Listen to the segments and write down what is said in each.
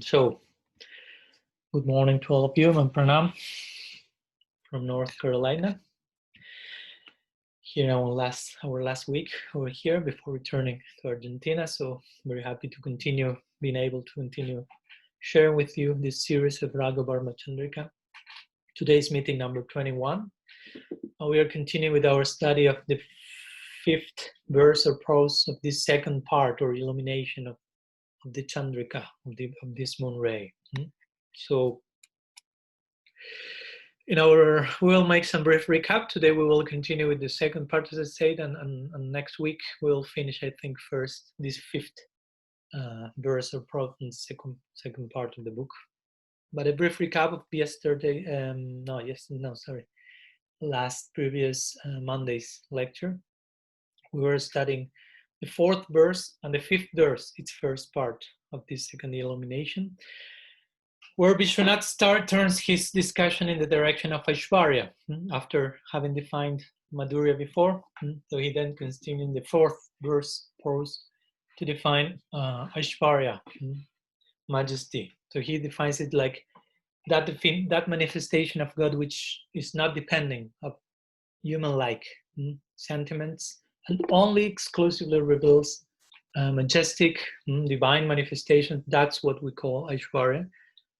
So, good morning to all of you. I'm Pranam from North Carolina. Here our last week over here before returning to Argentina. So, very happy to being able to continue sharing with you this series of Raga-vartma-candrika. Today's meeting number 21. We are continuing with our study of the fifth verse or prose of this second part or illumination of the Chandrika, of this moon ray. So we'll make some brief recap. Today we will continue with the second part, as I said, and next week we'll finish, I think, first this fifth verse or prose in the second part of the book. But a brief recap of last previous Monday's lecture. We were studying the fourth verse and the fifth verse, its first part of this second illumination, where Vishwanath turns his discussion in the direction of Aishwarya, after having defined Madhurya before. So he then continues in the fourth verse prose to define Aishwarya, majesty. So he defines it like that manifestation of God which is not depending of human-like sentiments and only exclusively reveals majestic, divine manifestation. That's what we call Aishwarya.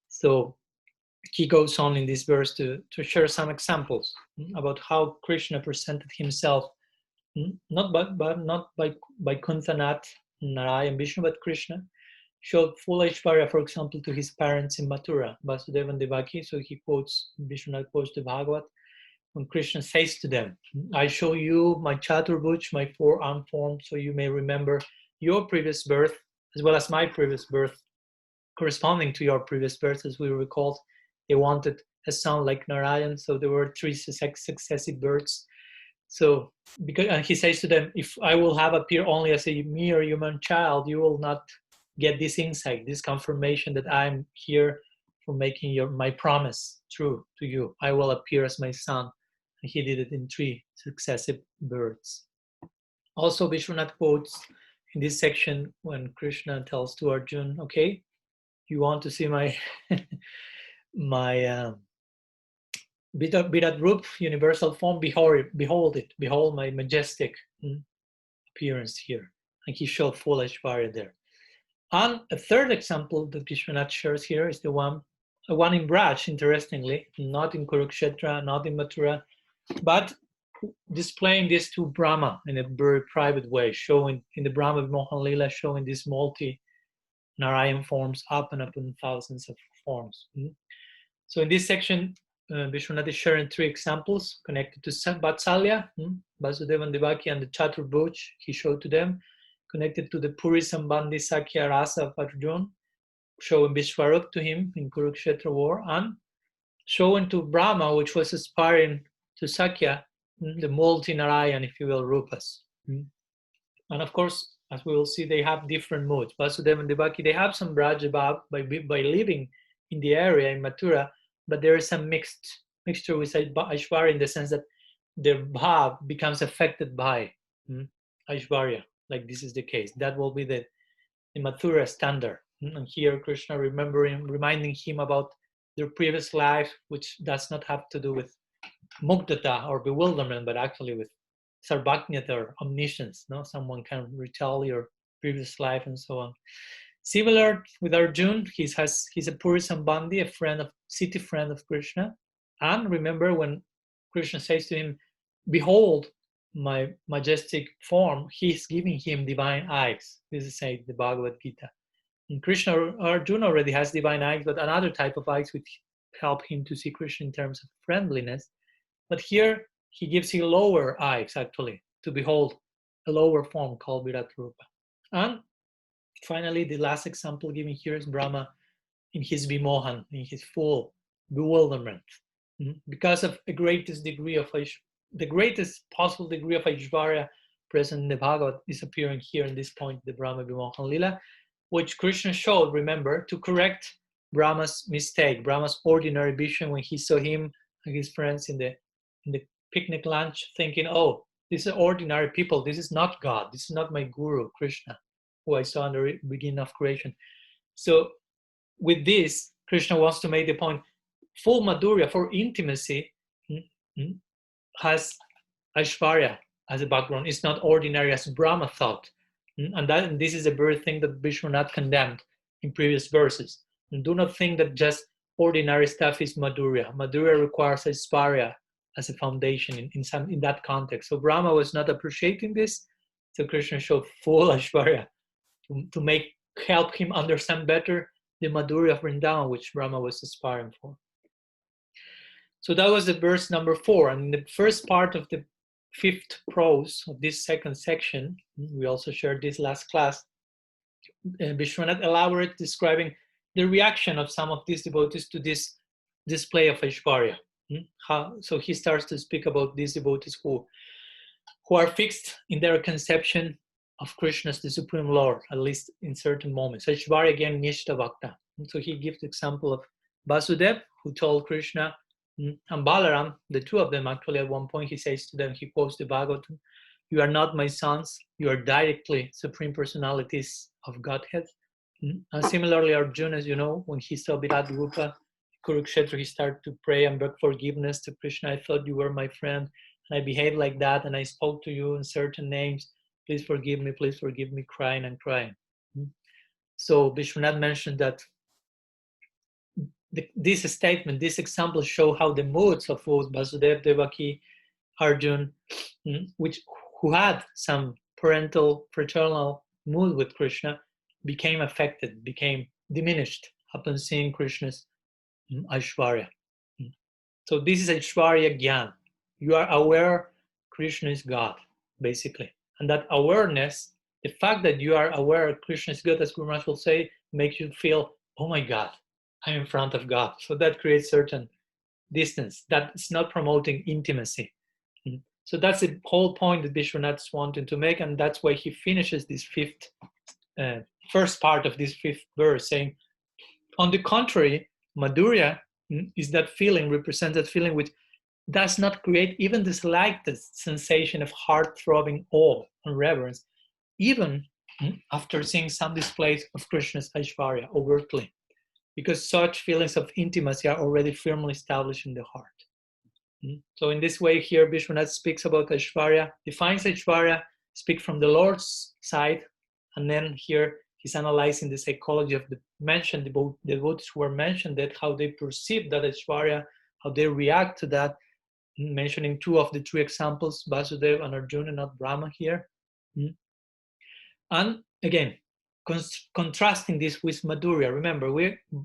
So he goes on in this verse to share some examples about how Krishna presented himself, not by Kuntanath, Narayan, Vishnu, but Krishna showed full Aishwarya, for example, to his parents in Mathura, Vasudeva and Devaki. So Vishwanath quotes the Bhagavat, when Krishna says to them, I show you my Chaturbuj, my four-arm form, so you may remember your previous birth, as well as my previous birth, corresponding to your previous birth. As we recalled, they wanted a son like Narayan, so there were three successive births. So, and he says to them, if I will have appear only as a mere human child, you will not get this insight, this confirmation that I'm here for making my promise true to you. I will appear as my son. And he did it in three successive births. Also, Vishwanath quotes in this section when Krishna tells to Arjuna, okay, you want to see my Virat Rup, universal form, behold it, behold my majestic appearance here. And he showed full Aishwarya there. And a third example that Vishwanath shares here is the one in Braj, interestingly, not in Kurukshetra, not in Mathura, but displaying this to Brahma in a very private way, showing in the Brahma Mohan Lila, showing these multi-Narayan forms up and up in thousands of forms. So in this section, Vishwanath is sharing three examples connected to Vatsalya, Vasudeva and Devaki, and the Chaturbuj he showed to them, connected to the Puri Sambandhi Sakya Rasa of Arjuna, showing Vishwarup to him in Kurukshetra war, and showing to Brahma, which was aspiring to Sakya, the multi-Narayan, if you will, Rupas. And of course, as we will see, they have different moods. Vasudeva and Devaki, they have some Braja Bhav by living in the area in Mathura, but there is some mixture with Aishwarya in the sense that their Bhav becomes affected by Aishwarya, like this is the case. That will be the Mathura standard. And here Krishna reminding him about their previous life, which does not have to do with mugdata or bewilderment, but actually with sarvajñata or omniscience. Someone can retell your previous life and so on. Similar with Arjuna, he's a Puri Sambandhi, a city friend of Krishna. And remember when Krishna says to him, behold my majestic form, he's giving him divine eyes. This is said in the Bhagavad Gita. And Arjuna already has divine eyes, but another type of eyes which help him to see Krishna in terms of friendliness. But here he gives him lower eyes, actually, to behold a lower form called Virat Rupa. And finally, the last example given here is Brahma in his vimohan, in his full bewilderment, because of the greatest possible degree of Aishwarya present in the Bhagavad is appearing here in this point, the Brahma Vimohan Lila, which Krishna showed, remember, to correct Brahma's mistake, Brahma's ordinary vision when he saw him and his friends in the picnic lunch, thinking, oh, These are ordinary people. This is not God. This is not my guru, Krishna, who I saw in the beginning of creation. So with this, Krishna wants to make the point, full Madhurya, for intimacy, has Aishwarya as a background. It's not ordinary as Brahma thought. And this is the very thing that Vishwanath condemned in previous verses. And do not think that just ordinary stuff is Madhurya. Madhurya requires Aishwarya as a foundation in that context. So Brahma was not appreciating this, so Krishna showed full Aishwarya to help him understand better the Madhurya of Vrindavan, which Brahma was aspiring for. So that was the verse number 4. And in the first part of the 5th prose of this second section, we also shared this last class, Vishwanath elaborates describing the reaction of some of these devotees to this display of Aishwarya. So he starts to speak about these devotees who are fixed in their conception of Krishna as the Supreme Lord, at least in certain moments. Aishwarya again, Nishta Bhakta. And so he gives the example of Vasudev, who told Krishna, and Balaram, the two of them actually, at one point he says to them, he quotes the Bhagavatam, you are not my sons, you are directly Supreme Personalities of Godhead. And similarly, Arjuna, as you know, when he saw Virat Rupa, Kurukshetra, he started to pray and beg forgiveness to Krishna. I thought you were my friend, and I behaved like that, and I spoke to you in certain names. Please forgive me, crying and crying. So Vishwanath mentioned that this statement, this example show how the moods of both Vasudev, Devaki, Arjun, who had some fraternal mood with Krishna, became affected, became diminished upon seeing Krishna's Aishwarya. So this is Aishwarya Gyan. You are aware Krishna is God, basically. And that awareness, the fact that you are aware Krishna is God, as Guru Maharaj will say, makes you feel, oh my God, I'm in front of God. So that creates certain distance. That's not promoting intimacy. So that's the whole point that Vishwanath is wanting to make, and that's why he finishes this first part of this 5th verse, saying, on the contrary, Madhurya is that feeling, represents that feeling which does not create even the slightest sensation of heart-throbbing awe and reverence, even after seeing some displays of Krishna's Aishwarya overtly, because such feelings of intimacy are already firmly established in the heart. So in this way here, Vishwanath speaks about Aishwarya, defines Aishwarya, speaks from the Lord's side, and then here he's analyzing the psychology of the mentioned devotees who were mentioned, that how they perceive that Aishwarya, how they react to that, mentioning 2 of the 3 examples, Vasudeva and Arjuna, not Brahma here. And again, contrasting this with Madhurya. Remember,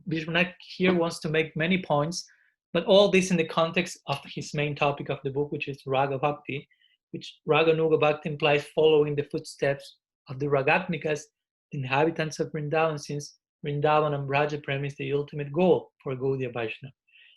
Vishwanath here wants to make many points, but all this in the context of his main topic of the book, which is Raga Bhakti, which Raganuga Bhakti implies following the footsteps of the Ragatmikas, the inhabitants of Vrindavan, since Vrindavan and Braja Prem is the ultimate goal for Gaudiya Vaishnava.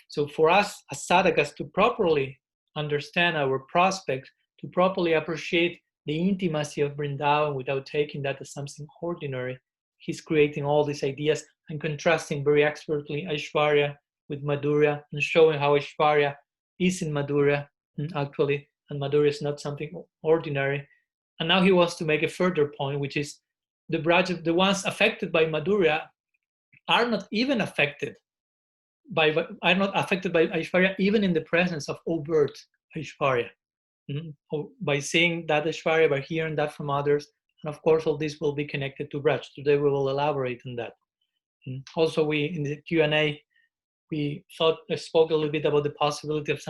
So for us as sadhakas to properly understand our prospects, to properly appreciate the intimacy of Vrindavan without taking that as something ordinary, he's creating all these ideas and contrasting very expertly Aishwarya with Madhurya and showing how Aishwarya is in Madhurya actually, and Madhurya is not something ordinary. And now he wants to make a further point, which is the ones affected by Madhurya are not affected by Aishwarya, even in the presence of overt Aishwarya. By seeing that Aishwarya, by hearing that from others, and of course all this will be connected to Braj. Today we will elaborate on that. Also, we in the Q&A we spoke a little bit about the possibility of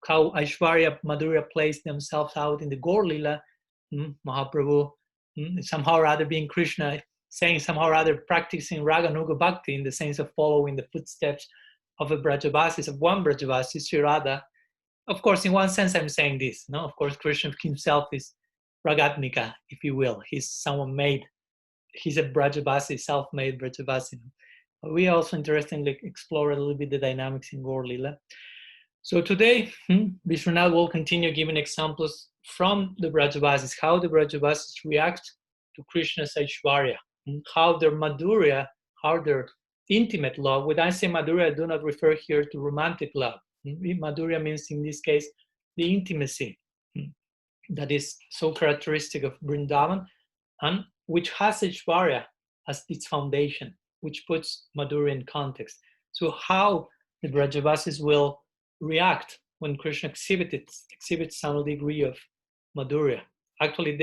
how Aishwarya, Madhurya plays themselves out in the Gaur Lila, Mahaprabhu, somehow or other being Krishna, saying somehow or other practicing Raganuga Bhakti in the sense of following the footsteps of a Brajavasis, of one Brajavasi, Sri Radha. Of course, in one sense, I'm saying this. No, of course, Krishna himself is Ragatmika, if you will. He's someone made. He's a Brajavasi, self-made Brajavasi. We also interestingly explore a little bit the dynamics in Gaur Lila. So today, Vishwanath will continue giving examples from the Brajavasis, how the Brajavasis react to Krishna's Aishwarya, how their Madhurya, how their intimate love. When I say Madhurya, I do not refer here to romantic love. Madhurya means, in this case, the intimacy that is so characteristic of Vrindavan, and which has Aishwarya as its foundation, which puts Madhurya in context. So how the Brajavasis will react when Krishna exhibits some degree of Madhurya. Actually,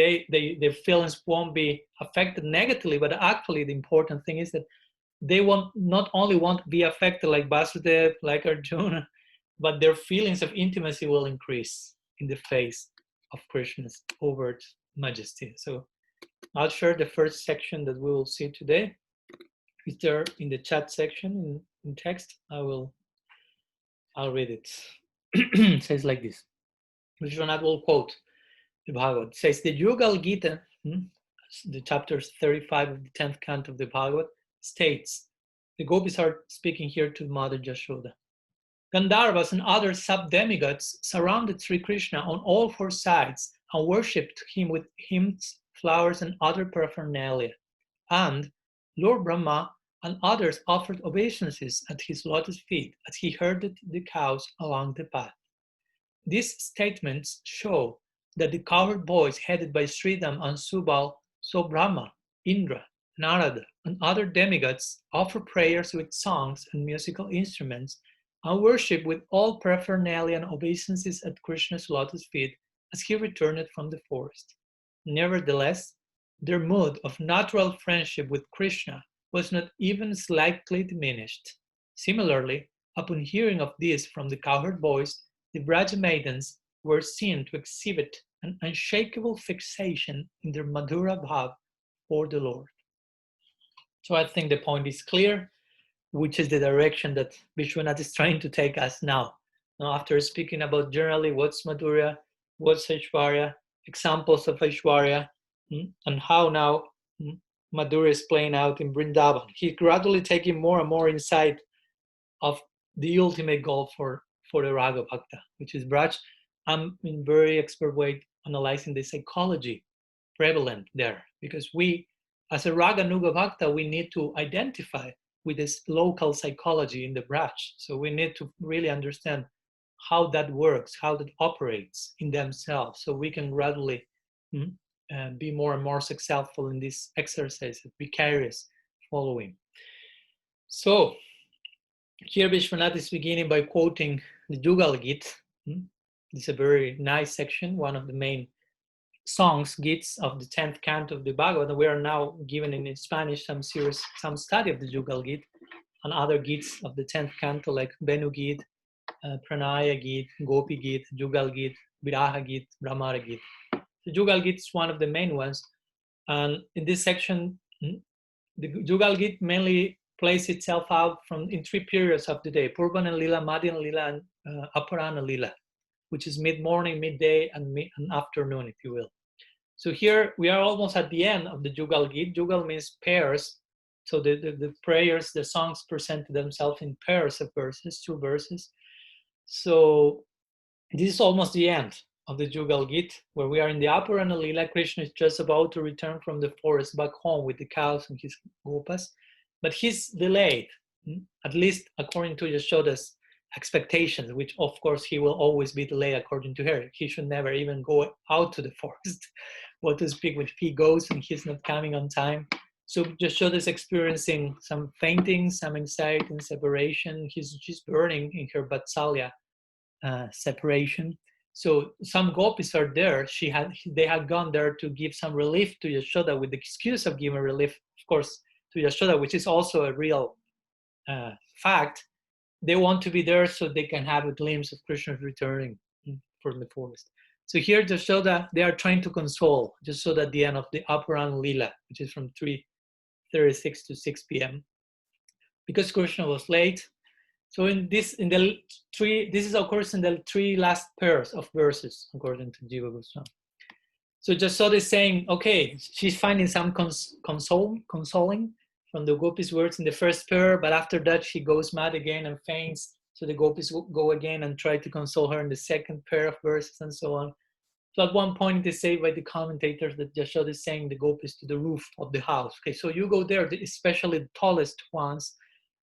their feelings won't be affected negatively, but actually the important thing is that they not only won't be affected like Vasudev, like Arjuna, but their feelings of intimacy will increase in the face of Krishna's overt majesty. So I'll share the first section that we will see today. It's there in the chat section in text. I'll read it. It says like this. Vishwanath will quote the Bhagavad. It says the Yugal Gita, the chapter 35 of the 10th canto of the Bhagavad, states, the gopis are speaking here to Mother Jashoda. Gandharvas and other sub-demigods surrounded Sri Krishna on all four sides and worshipped him with hymns, flowers, and other paraphernalia. And Lord Brahma and others offered obeisances at his lotus feet as he herded the cows along the path. These statements show that the cowherd boys headed by Sridham and Subal saw Brahma, Indra, Narada, and other demigods offer prayers with songs and musical instruments and worship with all paraphernalia and obeisances at Krishna's lotus feet as he returned from the forest. Nevertheless, their mood of natural friendship with Krishna was not even slightly diminished. Similarly, upon hearing of this from the cowherd boys, the Braja maidens were seen to exhibit an unshakable fixation in their Madhura Bhav for the Lord. So I think the point is clear, which is the direction that Vishwanath is trying to take us now. Now, after speaking about generally what's Madhurya, what's Aishwarya, examples of Aishwarya, and how now Madhurya is playing out in Vrindavan, he's gradually taking more and more insight of the ultimate goal for the Raga Bhakta, which is Braj. I'm in very expert way analyzing the psychology prevalent there, because we, as a Raga Nuga Bhakta, we need to identify with this local psychology in the Braj. So we need to really understand how that works, how that operates in themselves, so we can gradually be more and more successful in this exercise of vicarious following. So here Vishwanath is beginning by quoting the Jugal Gita. It's a very nice section, one of the main songs, Gits of the 10th canto of the Bhagavad. We are now given in Spanish some study of the Jugal Gita and other Gits of the 10th canto like Benu Gita, Pranaya Gita, Gopi Gita, Jugal Gita, Viraha Gita, Brahmara Gita. The Jugal Gita is one of the main ones. And in this section, the Jugal Gita mainly plays itself out in three periods of the day: Purvana Lila, Madhyana Lila, and Aparana Lila, which is mid-morning, midday, and afternoon, if you will. So here we are almost at the end of the Jugal Gita. Jugal means pairs. So the prayers, the songs present themselves in pairs of verses, 2 verses. So this is almost the end of the Jugal Gita, where we are in the Aparana Lila. Krishna is just about to return from the forest back home with the cows and his gopas. But he's delayed, at least according to Yashoda's expectations, which of course he will always be delayed according to her. He should never even go out to the forest. What to speak when he goes and he's not coming on time. So Yashoda is experiencing some fainting, some anxiety and separation. She's burning in her Vatsalya separation. So some gopis are there. They had gone there to give some relief to Yashoda with the excuse of giving relief, of course, to Yashoda, which is also a real fact. They want to be there so they can have a glimpse of Krishna returning from the forest. So here Yashoda, they are trying to console Yashoda at the end of the Aparana Lila, which is from 3:36 to 6 p.m. because Krishna was late. So this occurs in the 3 last pairs of verses, according to Jiva Goswami. So Yashoda is saying, okay, she's finding some consoling from the gopis' words in the first pair, but after that she goes mad again and faints. So the gopis go again and try to console her in the second pair of verses and so on. So at one point they say by the commentators that Yashoda is saying the gopis to the roof of the house. Okay, so you go there, especially the tallest ones,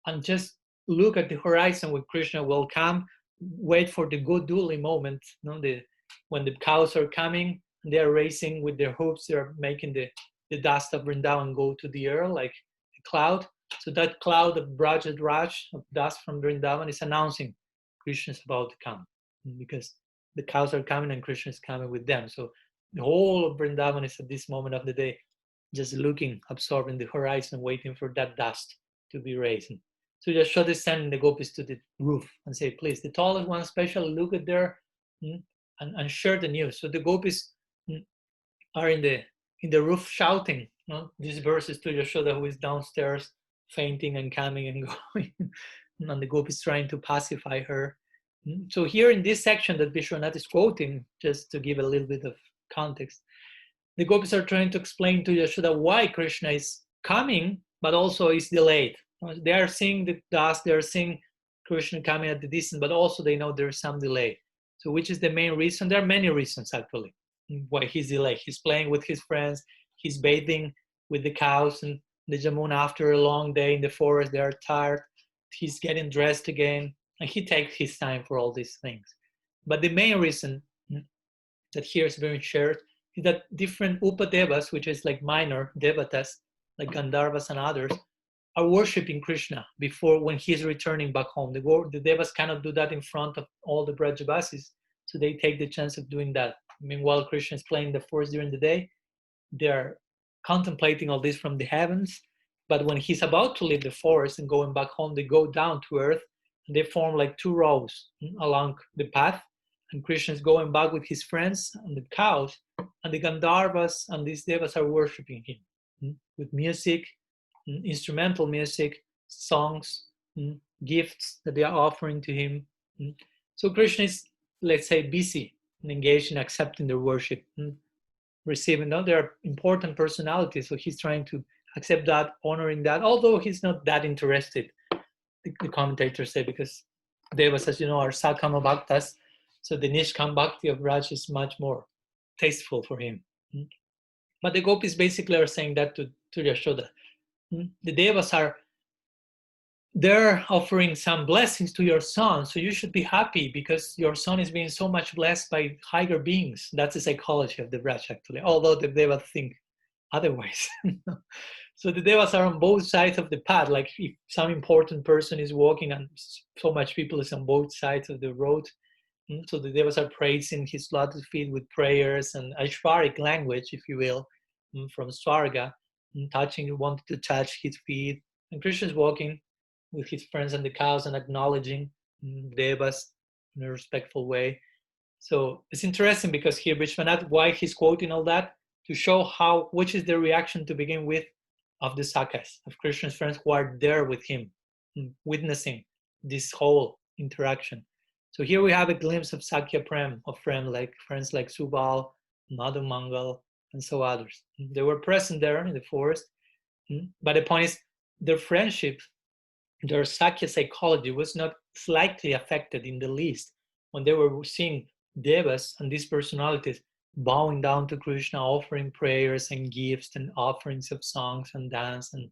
and just look at the horizon where Krishna will come, wait for the Goduli moment, when the cows are coming, and they are racing with their hooves. They are making the dust of Vrindavan go to the air like a cloud. So that cloud of Raj, of dust from Vrindavan, is announcing Krishna is about to come, because the cows are coming and Krishna is coming with them. So the whole of Vrindavan is at this moment of the day just looking, absorbing the horizon, waiting for that dust to be raised. So Yashoda is sending the gopis to the roof and say, please, the tallest one special, look at there, and share the news. So the gopis are in the roof shouting these verses to Yashoda, who is downstairs fainting and coming and going, and the gopis trying to pacify her. So here in this section that Vishwanath is quoting, just to give a little bit of context, the gopis are trying to explain to Yashoda why Krishna is coming, but also is delayed. They are seeing the dust, they are seeing Krishna coming at the distance, but also they know there's some delay. So which is the main reason? There are many reasons actually why he's delayed. He's playing with his friends, he's bathing with the cows and the Jamuna after a long day in the forest. They are tired, he's getting dressed again, and he takes his time for all these things. But the main reason that here is being shared is that different Upadevas, which is like minor devatas, like Gandharvas and others, are worshipping Krishna before, when he's returning back home. The devas cannot do that in front of all the Brajavasis, so they take the chance of doing that. Meanwhile, Krishna is playing the forest during the day. They're contemplating all this from the heavens, but when he's about to leave the forest and going back home, they go down to earth, and they form like two rows along the path, and Krishna is going back with his friends and the cows, and the Gandharvas and these devas are worshipping him with music, instrumental music, songs, gifts that they are offering to him. So Krishna is, let's say, busy and engaged in accepting their worship, receiving. Now, there are important personalities, so he's trying to accept that, honoring that, although he's not that interested, the commentators say, because devas, as you know, are Sakama Bhaktas, so the Nishkam Bhakti of Raj is much more tasteful for him. But the gopis basically are saying that to Yashoda. The devas they're offering some blessings to your son, so you should be happy because your son is being so much blessed by higher beings. That's the psychology of the Braj, actually, although the devas think otherwise. So the devas are on both sides of the path. Like if some important person is walking and so much people is on both sides of the road, so the devas are praising his lotus feet with prayers and Aishvaric language, if you will, from Swarga, wanted to touch his feet. And Krishna is walking with his friends and the cows and acknowledging devas in a respectful way. So it's interesting because here Vishwanath, why he's quoting all that, to show which is the reaction to begin with of the Sakas, of Krishna's friends who are there with him, witnessing this whole interaction. So here we have a glimpse of Sakya Prem, of friends like Subal, Madhu Mangal, and so others. They were present there in the forest, but the point is their friendship, their Sakya psychology was not slightly affected in the least when they were seeing devas and these personalities bowing down to Krishna, offering prayers and gifts and offerings of songs and dance. And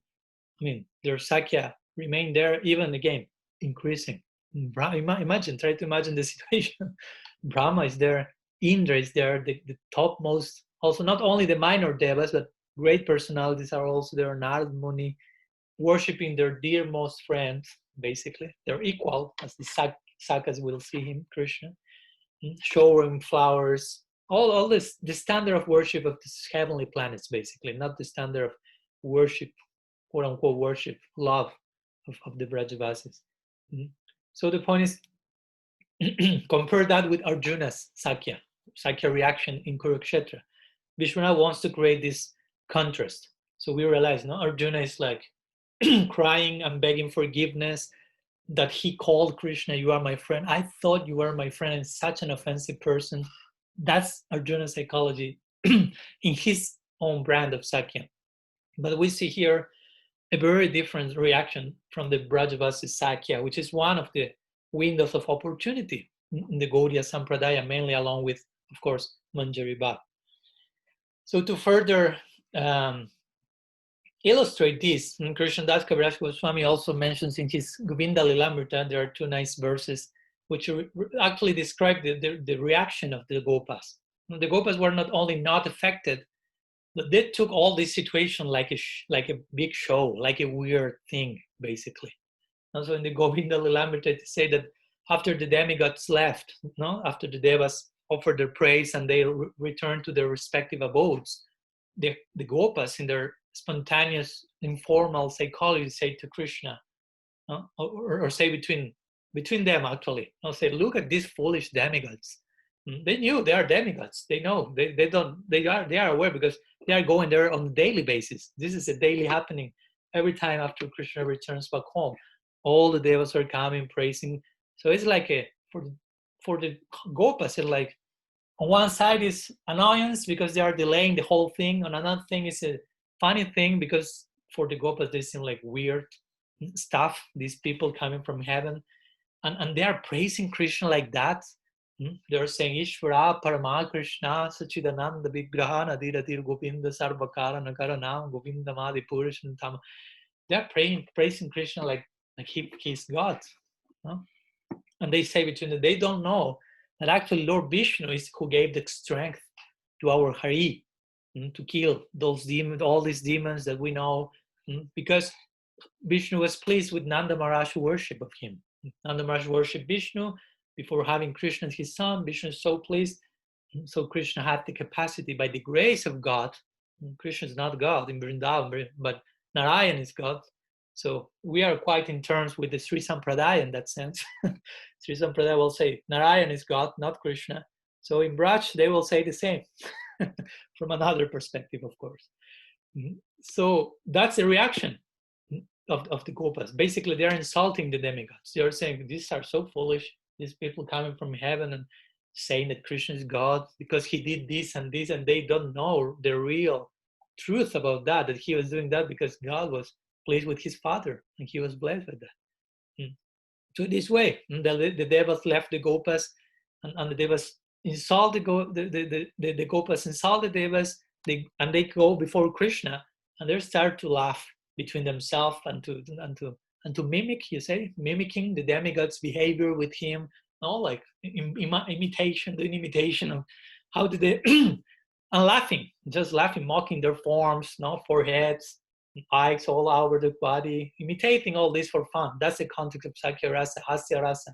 I mean, their Sakya remained there, even again, increasing. Imagine, try to imagine the situation. Brahma is there, Indra is there, the topmost, also not only the minor devas, but great personalities are also there, Narad Muni, worshipping their dearmost friends, basically. They're equal, as the Sakas will see him, Krishna, showering flowers, all this, the standard of worship of these heavenly planets, basically, not the standard of worship, quote unquote worship, love of the Brajavasis. So the point is, compare that with Arjuna's Sakya reaction in Kurukshetra. Vishwanath wants to create this contrast. So we realize, Arjuna is like crying and begging forgiveness that he called Krishna, you are my friend. I thought you were my friend, and such an offensive person. That's Arjuna's psychology in his own brand of Sakya. But we see here a very different reaction from the Brajavasi Sakya, which is one of the windows of opportunity in the Gaudiya Sampradaya, mainly along with, of course, Manjari Bhatt. So to further illustrate this, Krishnadas Kaviraj Goswami also mentions in his Govinda Lilamrita, there are two nice verses which actually describe the reaction of the Gopas. The Gopas were not only not affected, but they took all this situation like a big show, like a weird thing, basically. And so in the Govinda Lilamrita, they say that after the demigods left, no, after the devas offered their praise and they returned to their respective abodes, the Gopas, in their spontaneous, informal psychology, say to Krishna, or say between them actually, I'll say, look at these foolish demigods. They knew they are demigods. They know they don't they are aware because they are going there on a daily basis. This is a daily happening. Every time after Krishna returns back home, all the devas are coming praising. So it's like a for the Gopas, it's like on one side is annoyance because they are delaying the whole thing. On another thing is a funny thing because for the Gopas they seem like weird stuff. These people coming from heaven, and they are praising Krishna like that. They're saying Ishvara Parama Krishna Sachidananda Vigrahana Diratir Govinda Sarvakara Nakaranam Govinda Madi Purushan Tama. They're praising Krishna like he's God. No? And they say between them, they don't know that actually Lord Vishnu is who gave the strength to our Hari to kill those demons, all these demons that we know, because Vishnu was pleased with Nanda Maharaj's worship of him. Nanda Maharaj worshipped Vishnu before having Krishna as his son. Vishnu is so pleased. So Krishna had the capacity by the grace of God. Krishna is not God in Vrindavan, but Narayan is God. So we are quite in terms with the Sri Sampradaya in that sense. Sri Sampradaya will say Narayan is God, not Krishna. So in Braj, they will say the same from another perspective, of course. So that's the reaction of the Gopas. Basically, they're insulting the demigods. They're saying, these are so foolish. These people coming from heaven and saying that Krishna is God because he did this, and they don't know the real truth about that he was doing that because God was pleased with his father and he was blessed with that. So this way, the devas left the Gopas, and the devas insult the Gopas, insult the devas, and they go before Krishna, and they start to laugh between themselves and to mimic, you say, mimicking the demigod's behavior with him, like imitation, doing imitation of how did they, and laughing, just laughing, mocking their forms, foreheads, eyes all over the body, imitating all this for fun. That's the context of Sakya Rasa, Hasya Rasa,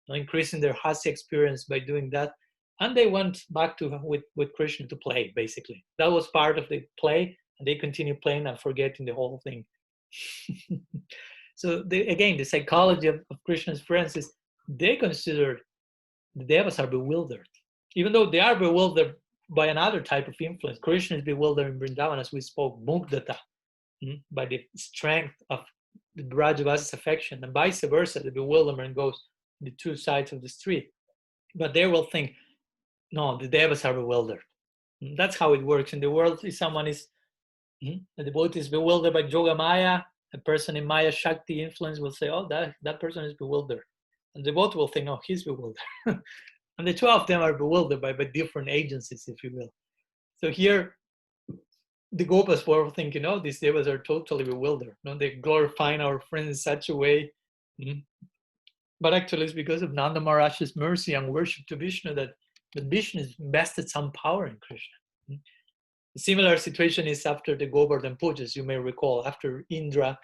increasing their Hasya experience by doing that. And they went back to with Krishna to play, basically. That was part of the play, and they continue playing and forgetting the whole thing. So again, the psychology of Krishna's friends is they consider the devas are bewildered. Even though they are bewildered by another type of influence. Krishna is bewildered in Vrindavan, as we spoke, Mugdata, by the strength of the Brajavasa's affection, and vice versa, the bewilderment goes the two sides of the street. But they will think, no, the devas are bewildered. That's how it works in the world. If someone is, a devotee is bewildered by Yoga Maya, a person in Maya Shakti influence will say, oh, that person is bewildered. And the devotee will think, oh, he's bewildered. And the two of them are bewildered by different agencies, if you will. So here, the Gopas were thinking, oh, these devas are totally bewildered. They glorifying our friend in such a way. But actually, it's because of Nanda Maharaj's mercy and worship to Vishnu that Vishnu has invested some power in Krishna. A similar situation is after the Govardhan Pujas, you may recall, after Indra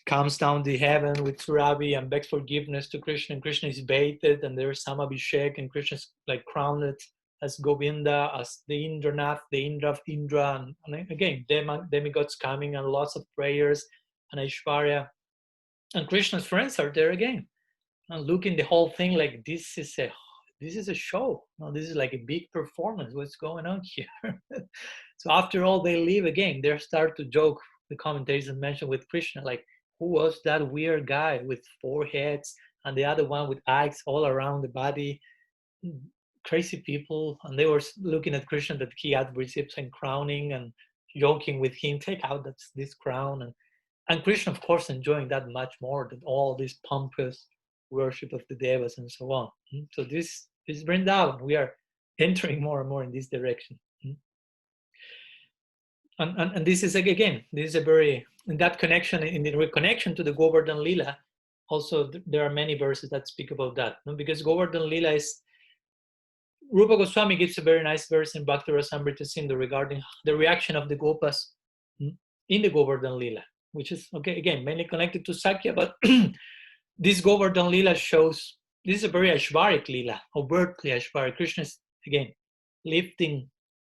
comes down the heaven with Surabi and begs forgiveness to Krishna, and Krishna is baited, and there's some Abhishek, and Krishna's like crowned as Govinda, as the Indranath, the Indra of Indra, and again, demigods coming and lots of prayers and Aishwarya. And Krishna's friends are there again, and looking the whole thing like this is a show. This is like a big performance. What's going on here? So after all, they leave again. They start to joke. The commentators mentioned with Krishna, like, who was that weird guy with 4 heads and the other one with eyes all around the body? Crazy people. And they were looking at Krishna that he had received some crowning and joking with him, take out this crown. And Krishna, of course, enjoying that much more than all this pompous worship of the devas and so on. So this is Vrindavan. We are entering more and more in this direction. And this is, again, this is a very, in that connection, in the reconnection to the Govardhan Lila, also there are many verses that speak about that. Because Govardhan Lila is, Rupa Goswami gives a very nice verse in Bhakti Rasamrita Sindhu regarding the reaction of the Gopas in the Govardhan Lila, which is, okay, again, mainly connected to Sakya, but this Govardhan Lila shows, this is a very Ashvaric Lila, overtly Ashvaric. Krishna is, again, lifting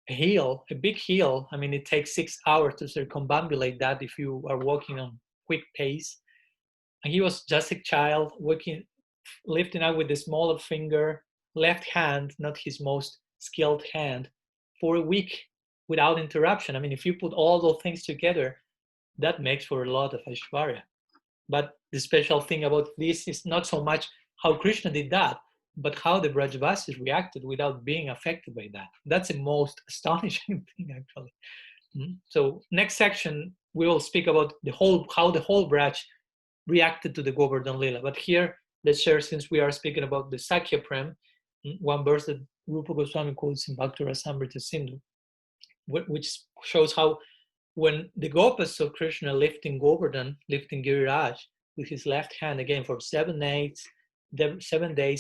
a hill, a big hill. I mean, it takes 6 hours to circumambulate that if you are walking on quick pace. And he was just a child, lifting up with the smaller finger, left hand, not his most skilled hand, for a week without interruption. I mean, if you put all those things together, that makes for a lot of Aishwarya. But the special thing about this is not so much how Krishna did that, but how the Brajavasis reacted without being affected by that. That's the most astonishing thing, actually. So next section, we will speak about how the whole Braj reacted to the Govardhan Lila. But here, let's share, since we are speaking about the Sakya Prem, one verse that Rupa Goswami quotes in Bhakti Rasamrita Sindhu, which shows how when the Gopas saw Krishna lifting Govardhan, lifting Giriraj with his left hand again for 7 days,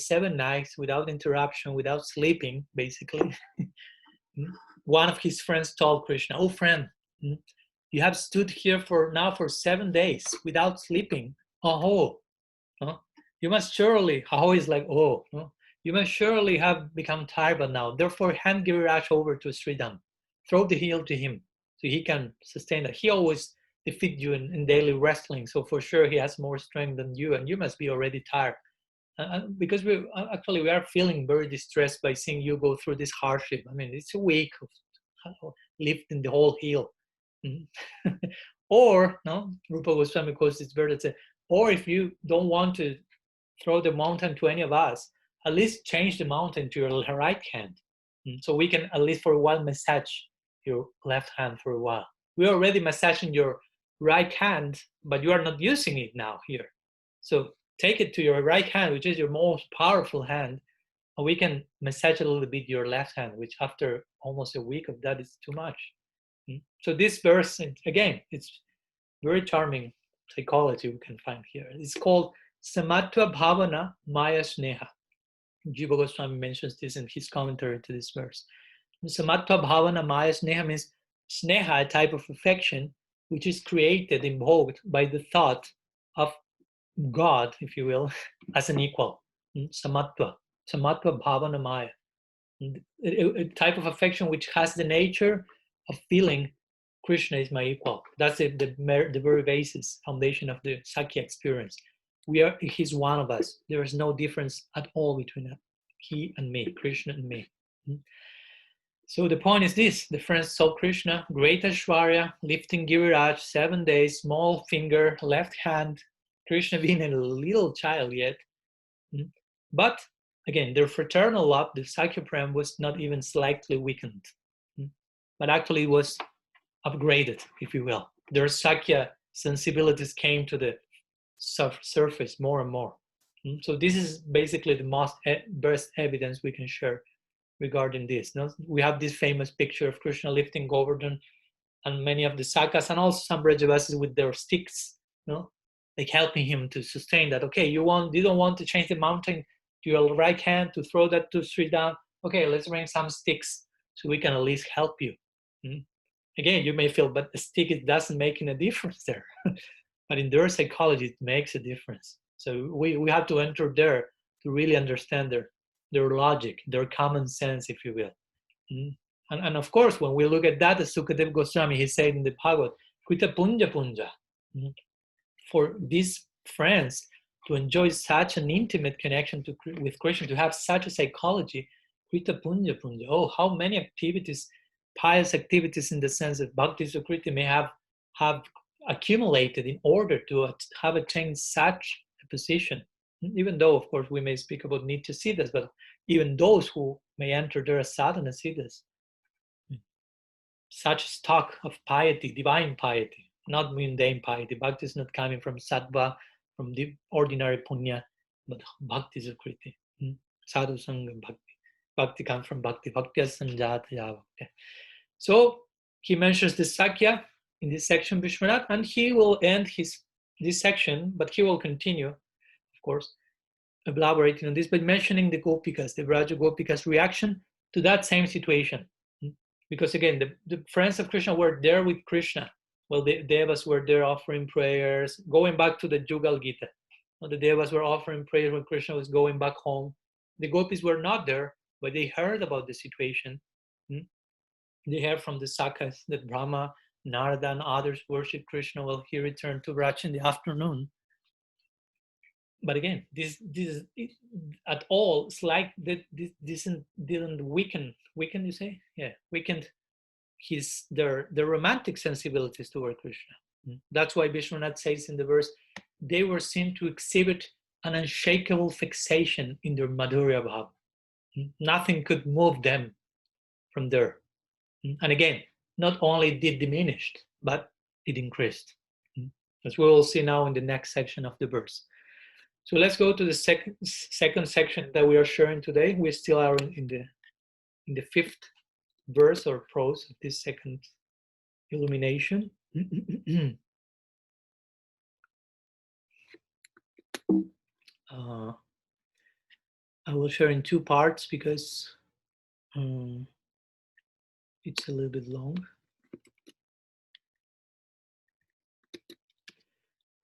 7 nights, without interruption, without sleeping, basically. One of his friends told Krishna, "Oh friend, you have stood here for 7 days without sleeping. Oh, you must surely," Aho is like, "Oh, you must surely have become tired by now. Therefore, hand Giriraj over to Sridham. Throw the heel to him so he can sustain that. He always defeats you in daily wrestling, so for sure he has more strength than you, and you must be already tired. Because we are feeling very distressed by seeing you go through this hardship. I mean, it's a week of lifting the whole heel." Or, Rupa Goswami quotes this verse that says, or if you don't want to throw the mountain to any of us, at least change the mountain to your right hand. So we can, at least for a while, massage your left hand for a while. We're already massaging your right hand, but you are not using it now here. So take it to your right hand, which is your most powerful hand, and we can massage a little bit your left hand, which after almost a week of that is too much. So this verse, again, it's very charming psychology we can find here. It's called Samatva Bhavana Maya Sneha. Jiva Goswami mentions this in his commentary to this verse. Samatva Bhavana Maya Sneha means Sneha, a type of affection, which is created, invoked by the thought of God, if you will, as an equal. Samatva Bhavana Maya. A type of affection which has the nature of feeling Krishna is my equal. That's the very basis, foundation of the Sakya experience. He's one of us. There is no difference at all between he and me, Krishna and me. So the point is this: the friends saw Krishna, great Aishwarya, lifting Giriraj, 7 days, small finger, left hand, Krishna being a little child yet. But again, their fraternal love, the Sakya Prem, was not even slightly weakened, but actually was upgraded, if you will. Their Sakya sensibilities came to the surface more and more. So this is basically the best evidence we can share regarding this. We have this famous picture of Krishna lifting Govardhan, and many of the Sakas and also some Brajavasis with their sticks, like helping him to sustain that. Okay, you don't want to change the mountain to your right hand to throw that to Sridham. Okay, let's bring some sticks so we can at least help you. Again, you may feel, but the stick, it doesn't make any difference there. But in their psychology, it makes a difference. So we have to enter there to really understand their logic, their common sense, if you will. And of course, when we look at that, as Sukadev Goswami, he said in the Bhagavad, Krita Punja Punja. For these friends to enjoy such an intimate connection with Krishna, to have such a psychology, Krita Punja Punja. Oh, how many activities, pious activities in the sense that Bhakti Sukriti may have accumulated in order to have attained such a position. Even though, of course, we may speak about Nitya Siddhas, but even those who may enter there as sadhana Siddhas, such stock of piety, divine piety, not mundane piety. Bhakti is not coming from sattva, from the ordinary punya, but Bhakti Sukriti, sadhu sangha bhakti. Bhakti comes from Bhakti, Bhakti sanjataya bhakti. So he mentions the Sakya in this section, Vishwanath, and he will end this section, but he will continue, of course, elaborating on this by mentioning the Gopikas, the Braja Gopikas' reaction to that same situation. Because again, the friends of Krishna were there with Krishna. Well, the Devas were there offering prayers, going back to the Jugal Gita. Well, the Devas were offering prayers when Krishna was going back home. The Gopis were not there, but they heard about the situation. They heard from the Sakas that Brahma, Narada, and others worship Krishna while he returned to Braj in the afternoon. But again, this at all, it's like that this didn't weaken, you say? Yeah, weakened their romantic sensibilities toward Krishna. That's why Vishwanath says in the verse, they were seen to exhibit an unshakable fixation in their Madhurya Bhava. Nothing could move them from there. And again, not only did diminished, but it increased. As we will see now in the next section of the verse. So let's go to the second section that we are sharing today. We still are in the fifth verse or prose of this second illumination. I will share in two parts because it's a little bit long.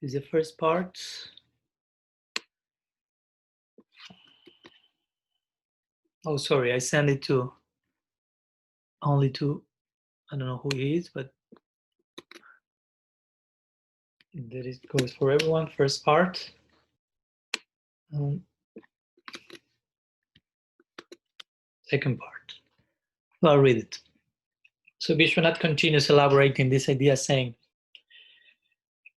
This is the first part. Oh, sorry, I sent it to only to, I don't know who he is, but that it goes for everyone. First part. Second part. Well, I'll read it. So Vishwanath continues elaborating this idea, saying,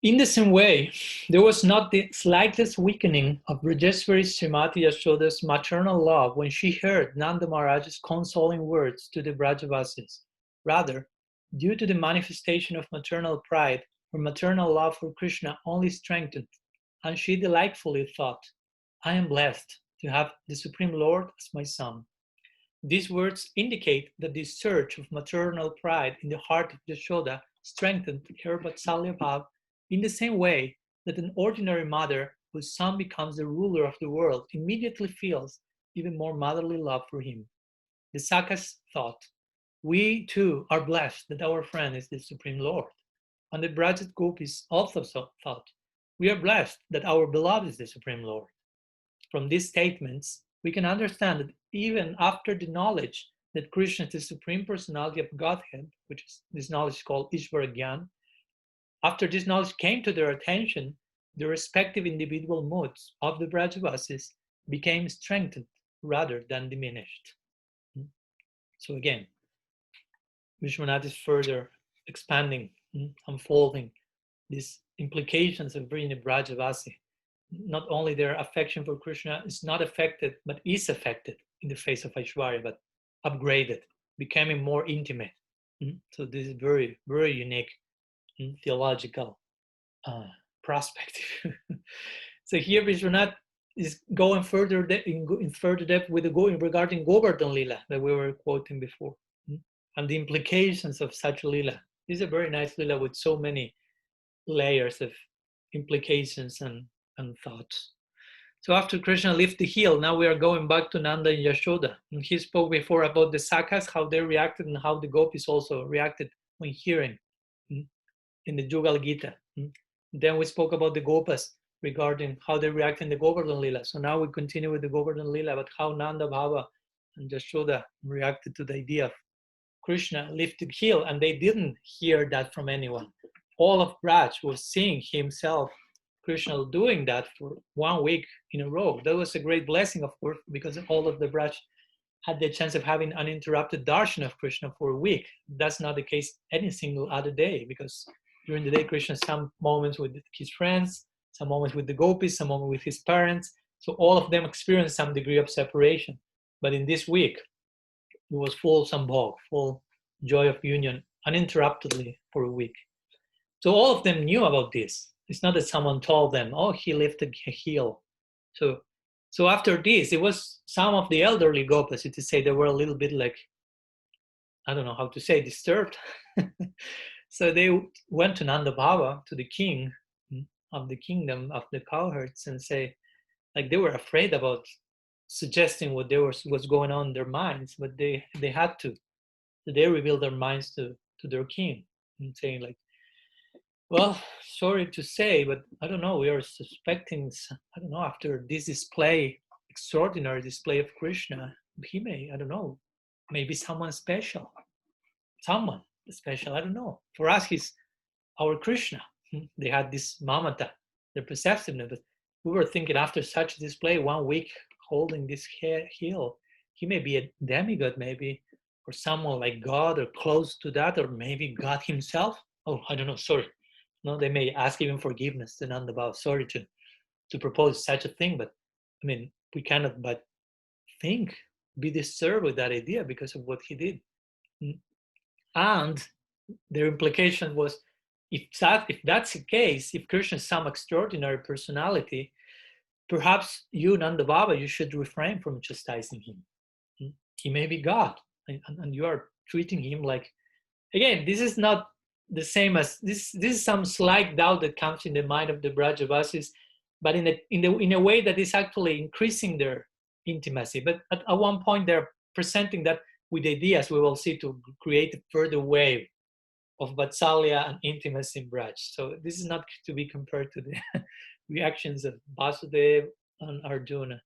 in the same way, there was not the slightest weakening of Brajeshwari Srimati Yashoda's maternal love when she heard Nanda Maharaj's consoling words to the Brajavasis. Rather, due to the manifestation of maternal pride, her maternal love for Krishna only strengthened, and she delightfully thought, I am blessed to have the Supreme Lord as my son. These words indicate that the surge of maternal pride in the heart of Yashoda strengthened her Vatsalya Bhav in the same way that an ordinary mother whose son becomes the ruler of the world immediately feels even more motherly love for him. The Sakas thought, we too are blessed that our friend is the Supreme Lord. And the Brajat Gopis also thought, we are blessed that our beloved is the Supreme Lord. From these statements, we can understand that even after the knowledge that Krishna is the Supreme Personality of Godhead, which is this knowledge is called Ishvara Gyan, after this knowledge came to their attention, the respective individual moods of the Brajavasis became strengthened rather than diminished. So again, Vishwanath is further expanding, unfolding these implications of being a Brajavasi. Not only their affection for Krishna is not affected, but is affected in the face of Aishwarya, but upgraded, becoming more intimate. So this is very, very unique theological perspective. So here Vishwanath is going further in further depth with the regarding Govardhan Lila that we were quoting before, and the implications of such Lila. This is a very nice Lila with so many layers of implications and thoughts. So after Krishna lifted the heel, now we are going back to Nanda and Yashoda. And he spoke before about the Sakas, how they reacted, and how the Gopis also reacted when hearing in the Jugal Gita. Then we spoke about the Gopas regarding how they react in the Govardhan Lila. So now we continue with the Govardhan Lila, but how Nanda Bhava and Yashoda reacted to the idea of Krishna lifted heel, and they didn't hear that from anyone. All of Braj was seeing himself, Krishna, doing that for 1 week in a row. That was a great blessing, of course, because all of the Braj had the chance of having uninterrupted darshan of Krishna for a week. That's not the case any single other day, because during the day, Krishna some moments with his friends, some moments with the gopis, some moments with his parents. So all of them experienced some degree of separation. But in this week, it was full sambhog, full joy of union, uninterruptedly for a week. So all of them knew about this. It's not that someone told them, oh, he lifted a heel. So after this, it was some of the elderly gopas, to say they were a little bit like, I don't know how to say, disturbed. So they went to Nanda Bhava, to the king of the kingdom of the cowherds, and say, like they were afraid about suggesting what was going on in their minds, but they had to. They revealed their minds to their king and saying like, well, sorry to say, but I don't know. We are suspecting, I don't know, after this display, extraordinary display of Krishna, he may, I don't know, maybe someone special. Someone special, I don't know. For us, he's our Krishna. They had this mamata, the perceptiveness. But we were thinking after such a display, 1 week holding this heel, he may be a demigod, maybe, or someone like God, or close to that, or maybe God himself. Oh, I don't know. Sorry. No, they may ask even forgiveness to Nanda Baba. Sorry to propose such a thing, but I mean, we cannot but think, be disturbed with that idea because of what he did. And their implication was, if that's the case, if Krishna is some extraordinary personality, perhaps you, Nanda Baba, you should refrain from chastising him. He may be God, and you are treating him like, again, this is not the same as this is some slight doubt that comes in the mind of the Brajavasis, but in a way that is actually increasing their intimacy. But at one point they're presenting that with ideas we will see to create a further wave of Vatsalya and intimacy in Braj. So this is not to be compared to the reactions of Vasudeva and Arjuna.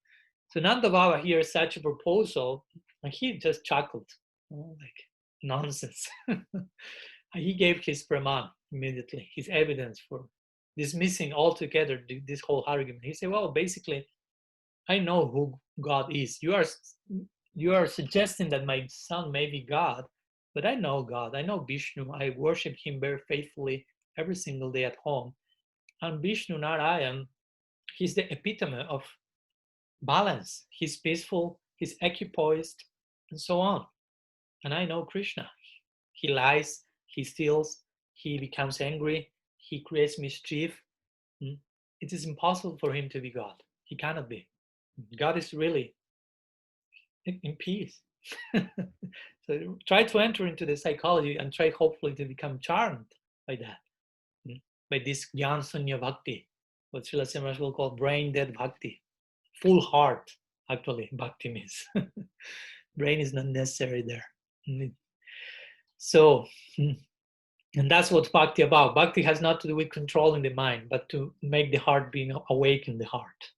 So Nanda Baba hears such a proposal and he just chuckled, like nonsense. He gave his praman immediately, his evidence for dismissing altogether this whole argument. He said, well, basically, I know who God is. You are suggesting that my son may be God, but I know God. I know Vishnu. I worship him very faithfully every single day at home. And Vishnu Narayan, he's the epitome of balance. He's peaceful, he's equipoised, and so on. And I know Krishna. He lies, he steals, he becomes angry, he creates mischief. It is impossible for him to be God. He cannot be. God is really in peace. So try to enter into the psychology and try hopefully to become charmed by that, by this Gyan Sunya Bhakti, what Srila Simraj will call brain dead Bhakti. Full heart, actually, Bhakti means. Brain is not necessary there. So, and that's what Bhakti about. Bhakti has not to do with controlling the mind, but to make the heart being awaken the heart.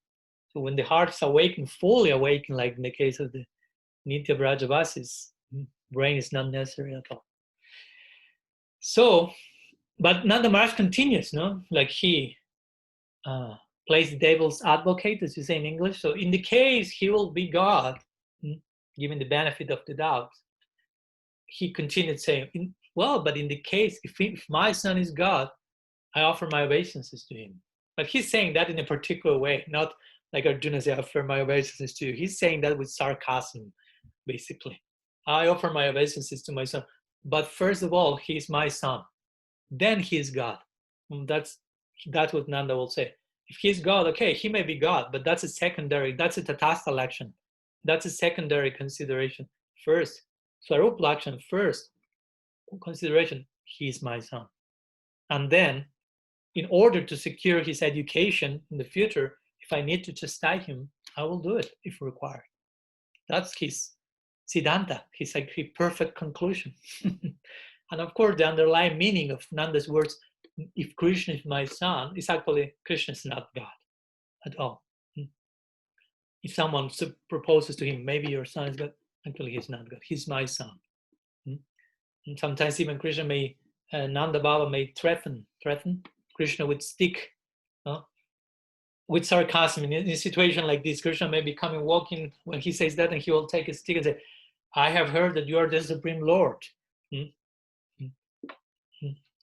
So when the heart is awakened, fully awakened, like in the case of the Nitya Brajavasis, brain is not necessary at all. So, but Nanda Maharaj continues, no? Like he plays the devil's advocate, as you say in English. So in the case he will be God, given the benefit of the doubt, he continued saying, well, but in the case, if my son is God, I offer my obeisances to him. But he's saying that in a particular way, not like Arjuna says, I offer my obeisances to you. He's saying that with sarcasm, basically. I offer my obeisances to my son. But first of all, he's my son. Then he's God. And that's what Nanda will say. If he's God, okay, he may be God, but that's a tatastha lakshan. That's a secondary consideration. First, Swarup lakshan, first consideration, he's my son. And then, in order to secure his education in the future, if I need to chastise him, I will do it if required. That's his siddhanta, his perfect conclusion. And of course, the underlying meaning of Nanda's words, if Krishna is my son, is actually Krishna is not God at all. If someone proposes to him, maybe your son is God, actually he's not God, he's my son. And sometimes even Krishna may, Nanda Baba may threaten Krishna with stick, with sarcasm. In a situation like this, Krishna may be coming walking when he says that, and he will take a stick and say, I have heard that you are the Supreme Lord.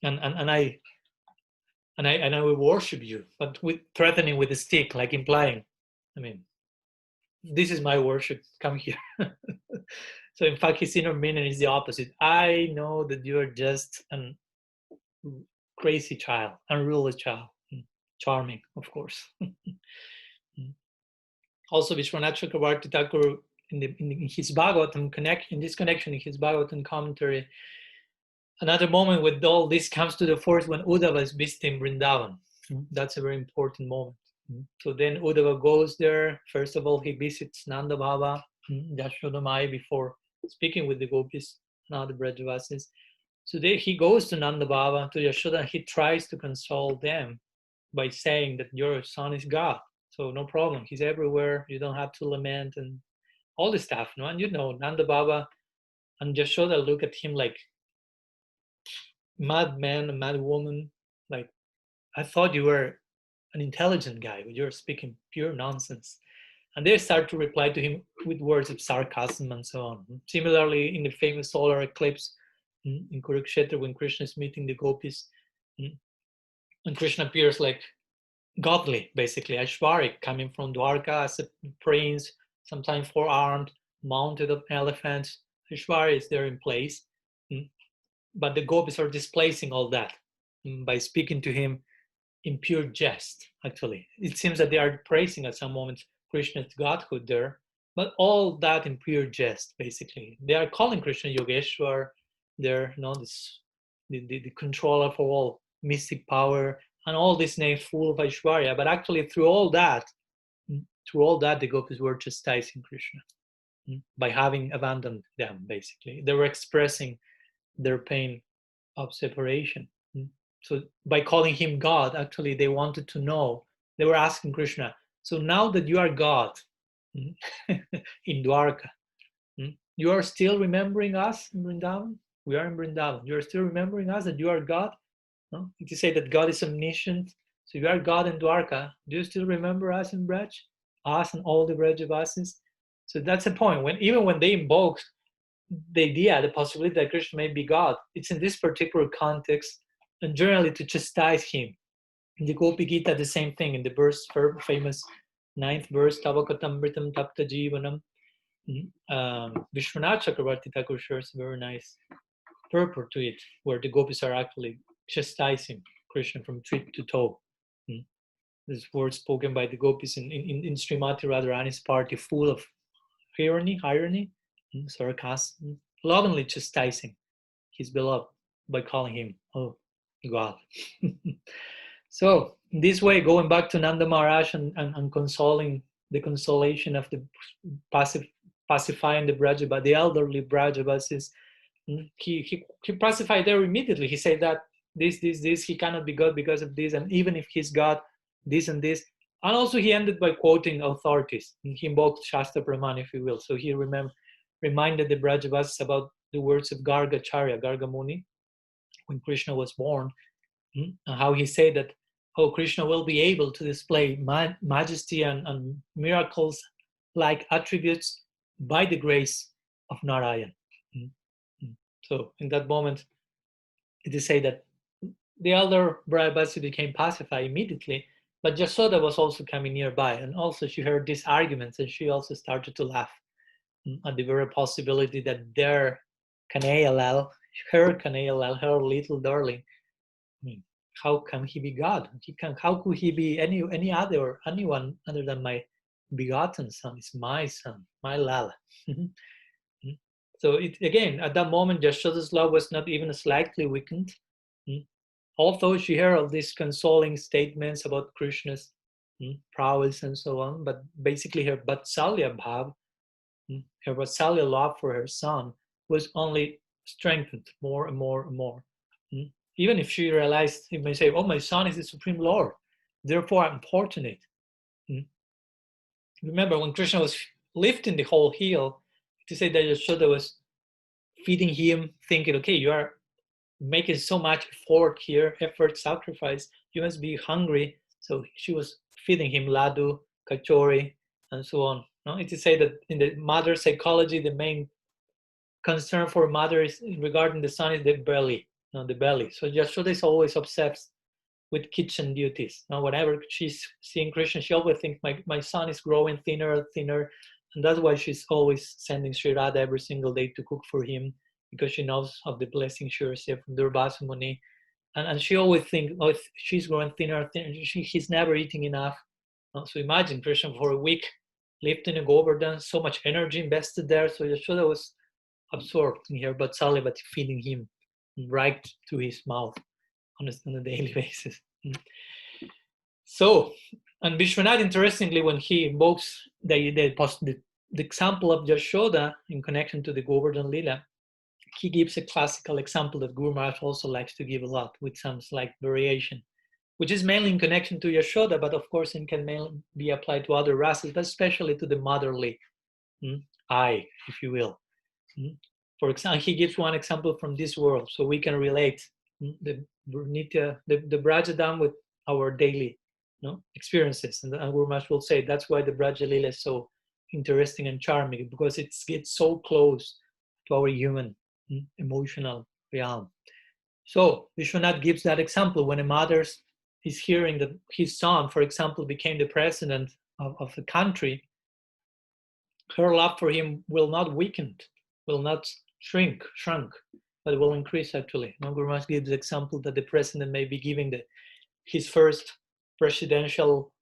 And I will worship you, but with threatening with a stick, like implying, I mean, this is my worship, come here. So in fact, his inner meaning is the opposite. I know that you are just a crazy child, unruly child, charming, of course. Also, Vishwanath Chakravarti Thakur, in his Bhagavatam in this connection, in his Bhagavatam commentary, another moment with all this comes to the force when Uddhava is visiting Vrindavan. That's a very important moment. So then Uddhava goes there. First of all, he visits Nanda Baba, Yashoda Mai, before speaking with the gopis and other Brajavasis. So there he goes to Nanda Baba, to Yashoda. He tries to console them by saying that your son is God. So no problem. He's everywhere. You don't have to lament and all this stuff. No? And Nanda Baba and Yashoda look at him like madman, a mad woman. Like, I thought you were an intelligent guy, but you're speaking pure nonsense. And they start to reply to him with words of sarcasm and so on. Similarly, in the famous solar eclipse in Kurukshetra, when Krishna is meeting the gopis, and Krishna appears like godly, basically, Aishwaric, coming from Dwarka as a prince, sometimes four-armed, mounted on elephants. Aishwarya is there in place. But the gopis are displacing all that by speaking to him in pure jest, actually. It seems that they are praising at some moment Krishna's godhood there, but all that in pure jest, basically. They are calling Krishna Yogeshwar, they're the controller for all mystic power, and all this name full of Aishwarya. But actually, through all that, the gopis were chastising Krishna by having abandoned them, basically. They were expressing their pain of separation. So by calling him God, actually they wanted to know, they were asking Krishna, so now that you are God in Dwarka, you are still remembering us in Vrindavan? We are in Vrindavan. You are still remembering us that you are God? No? If you say that God is omniscient, so you are God in Dwarka, do you still remember us in Braj? Us and all the Brajavasis? So that's the point. Even when they invoked the idea, the possibility that Krishna may be God, it's in this particular context, and generally to chastise him. In the Gopi Gita, the same thing. In the verse, famous 9th verse, Tavakatamritam Tapta Jivanam, Vishwanath Chakravarti Thakur shares a very nice purport to it, where the gopis are actually chastising Krishna from tip to toe. This word spoken by the gopis in Srimati Radharani's party, full of irony, sarcasm, lovingly chastising his beloved by calling him, oh, God. So, in this way, going back to Nanda Maharaj and consoling, the consolation of the pacifying the elderly Brajavasis, he pacified there immediately. He said that this, he cannot be God because of this, and even if he's God, this and this. And also he ended by quoting authorities. He invoked Shastra Praman, if you will. So he reminded the Brajavasis about the words of Garga Muni, when Krishna was born, and how he said that, oh, Krishna will be able to display majesty and miracles-like attributes by the grace of Narayan. So in that moment, it is said that the elder Brajavasi became pacified immediately, but Yasoda was also coming nearby, and also she heard these arguments, and she also started to laugh at the very possibility that their Kanayalal, her little darling, how can he be God? How could he be anyone other than my begotten son? It's my son, my Lala. So again, at that moment, Yashoda's love was not even slightly weakened. Although she heard all these consoling statements about Krishna's prowess and so on, but basically her Vatsalya bhav, her Vatsalya love for her son, was only strengthened more and more and more. Even if she realized, he may say, oh, my son is the Supreme Lord, therefore I'm fortunate. Remember, when Krishna was lifting the whole hill, to say that Yashoda was feeding him, thinking, okay, you are making so much effort, sacrifice, you must be hungry. So she was feeding him ladu, kachori, and so on. No? It is said that in the mother psychology, the main concern for mother is regarding the son is the belly. The belly. So Yashoda is always obsessed with kitchen duties. Now, whenever she's seeing Krishna, she always thinks, my son is growing thinner and thinner. And that's why she's always sending Sri Radha every single day to cook for him, because she knows of the blessing she received from Durvasa Muni. And she always thinks, oh, if she's growing thinner and thinner, he's never eating enough. So imagine Krishna for a week lifting a Govardhan, so much energy invested there. So Yashoda was absorbed in her Vatsalya, but feeding him right to his mouth on a daily basis. So And Vishwanath, interestingly, when he invokes the example of Yashoda in connection to the Govardhan Lila, he gives a classical example that Guru Maharaj also likes to give a lot with some slight variation, which is mainly in connection to Yashoda, but of course it can mainly be applied to other rasas, but especially to the motherly eye, if you will. For example, he gives one example from this world, so we can relate the Brajadam with our daily experiences. And Guru Maharaj will say that's why the Braja Lila is so interesting and charming, because it gets so close to our human emotional realm. So Vishwanath gives that example when a mother is hearing that his son, for example, became the president of the country. Her love for him will not weaken, will not shrunk, but will increase actually. Guru Maharaj gives the example that the president may be giving his first presidential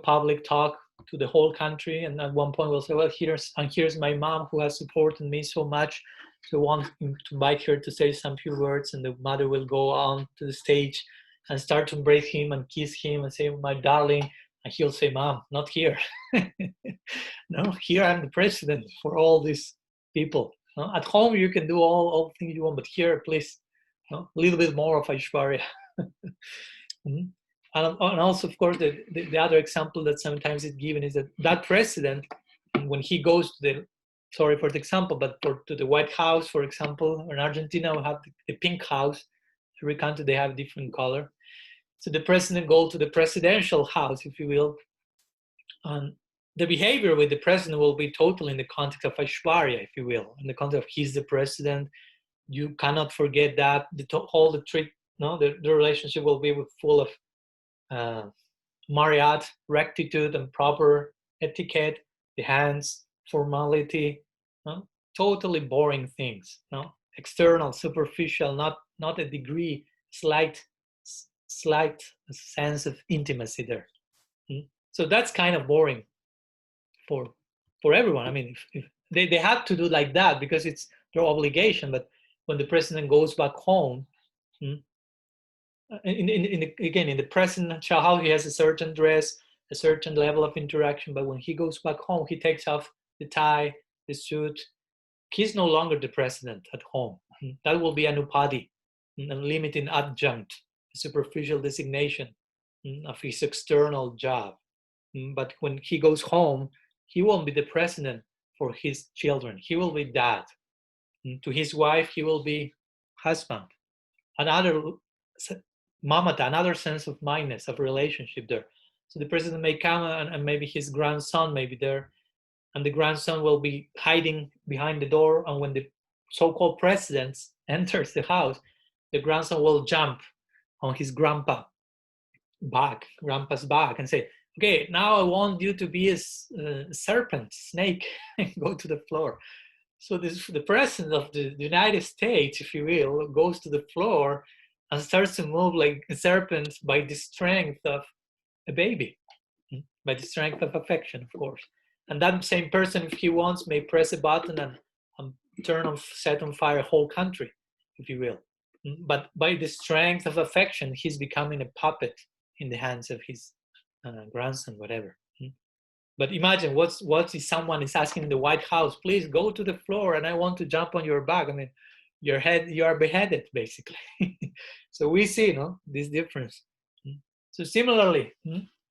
public talk to the whole country, and at one point will say, well, here's my mom who has supported me so much, so I want to invite her to say some few words, and the mother will go on to the stage and start to embrace him and kiss him and say, my darling, and he'll say, Mom, not here. No, here I'm the president for all these people. No? At home you can do all things you want, but here, please, a little bit more of Aishwarya. And also, of course, the other example that sometimes is given is that president, when he goes to the, sorry for the example, but to the White House, for example, in Argentina we have the pink house. Every country they have a different color. So the president goes to the presidential house, if you will, and the behavior with the president will be totally in the context of Aishwarya, if you will, in the context of he's the president. You cannot forget that the relationship will be full of Marriott, rectitude, and proper etiquette, the hands, formality, totally boring things, external, superficial, not a degree, slight sense of intimacy there. So that's kind of boring for everyone. I mean, if they have to do like that because it's their obligation, but when the president goes back home, again, in the present house, he has a certain dress, a certain level of interaction, but when he goes back home, he takes off the tie, the suit. He's no longer the president at home. That will be an upadi, a limiting adjunct, a superficial designation of his external job. But when he goes home, he won't be the president for his children. He will be dad. To his wife, he will be husband. Another mamata, another sense of mindness, of relationship there. So the president may come and maybe his grandson may be there, and the grandson will be hiding behind the door, and when the so-called president enters the house, the grandson will jump on his grandpa's back and say, okay, now I want you to be a serpent, snake, and go to the floor. So the president of the United States, if you will, goes to the floor and starts to move like a serpent by the strength of a baby, by the strength of affection, of course. And that same person, if he wants, may press a button and set on fire a whole country, if you will. But by the strength of affection, he's becoming a puppet in the hands of his grandson, whatever. But imagine what if someone is asking in the White House, please go to the floor and I want to jump on your back. I mean, you are beheaded, basically. So we see, this difference. So similarly,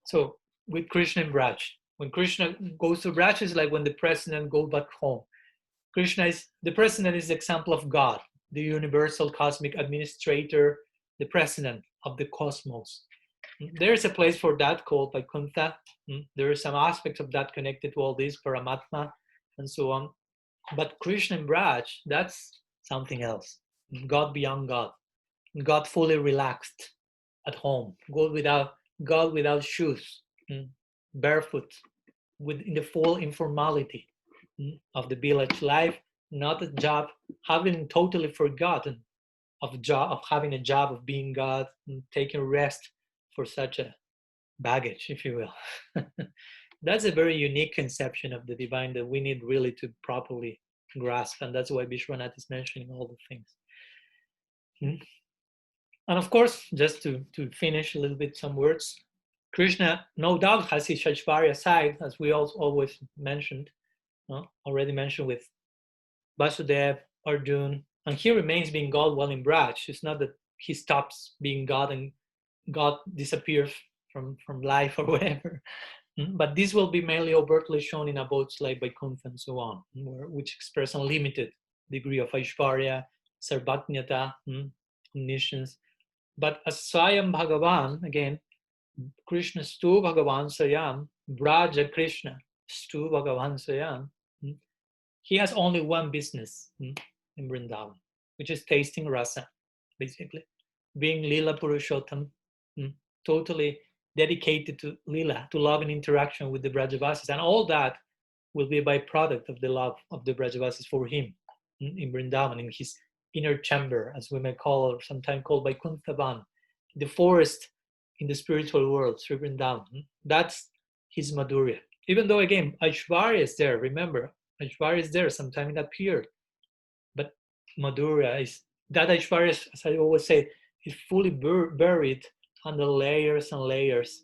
so with Krishna and Braj, when Krishna goes to Braj, it's like when the president goes back home. The president is the example of God, the universal cosmic administrator, the president of the cosmos. There's a place for that called Vaikuntha. There are some aspects of that connected to all this, Paramatma, and so on. But Krishna and Braj, that's something else. God beyond God. God fully relaxed at home. God without shoes, barefoot, in the full informality of the village life, not a job, having totally forgotten of having a job of being God, and taking rest for such a baggage, if you will. That's a very unique conception of the divine that we need really to properly grasp, and that's why Vishwanath is mentioning all the things. And of course, just to finish a little bit some words, Krishna, no doubt, has his Aishwarya side, as we also always mentioned, already mentioned with Vasudev, Arjun, and he remains being God while in Braj. It's not that he stops being God and God disappears from life or whatever. But this will be mainly overtly shown in abodes like Vaikuntha and so on, which express unlimited degree of Aishwarya, Sarvajñata, omniscience. But as Swayam Bhagavan, again, Krishna Stu Bhagavan Sayam, Braja Krishna Stu Bhagavan Sayam, he has only one business in Vrindavan, which is tasting rasa, basically. Being Lila Purushottam, totally dedicated to Lila, to love and interaction with the Brajavasis. And all that will be a byproduct of the love of the Brajavasis for him in Vrindavan, in his inner chamber, as we may call, or sometimes called Vaikunthavan, the forest in the spiritual world, Sri Vrindavan. That's his Madhurya. Even though, again, Aishwarya is there, remember, Aishwarya is there sometime in that period. But Madhurya is, that Aishwarya, as I always say, is fully buried under layers and layers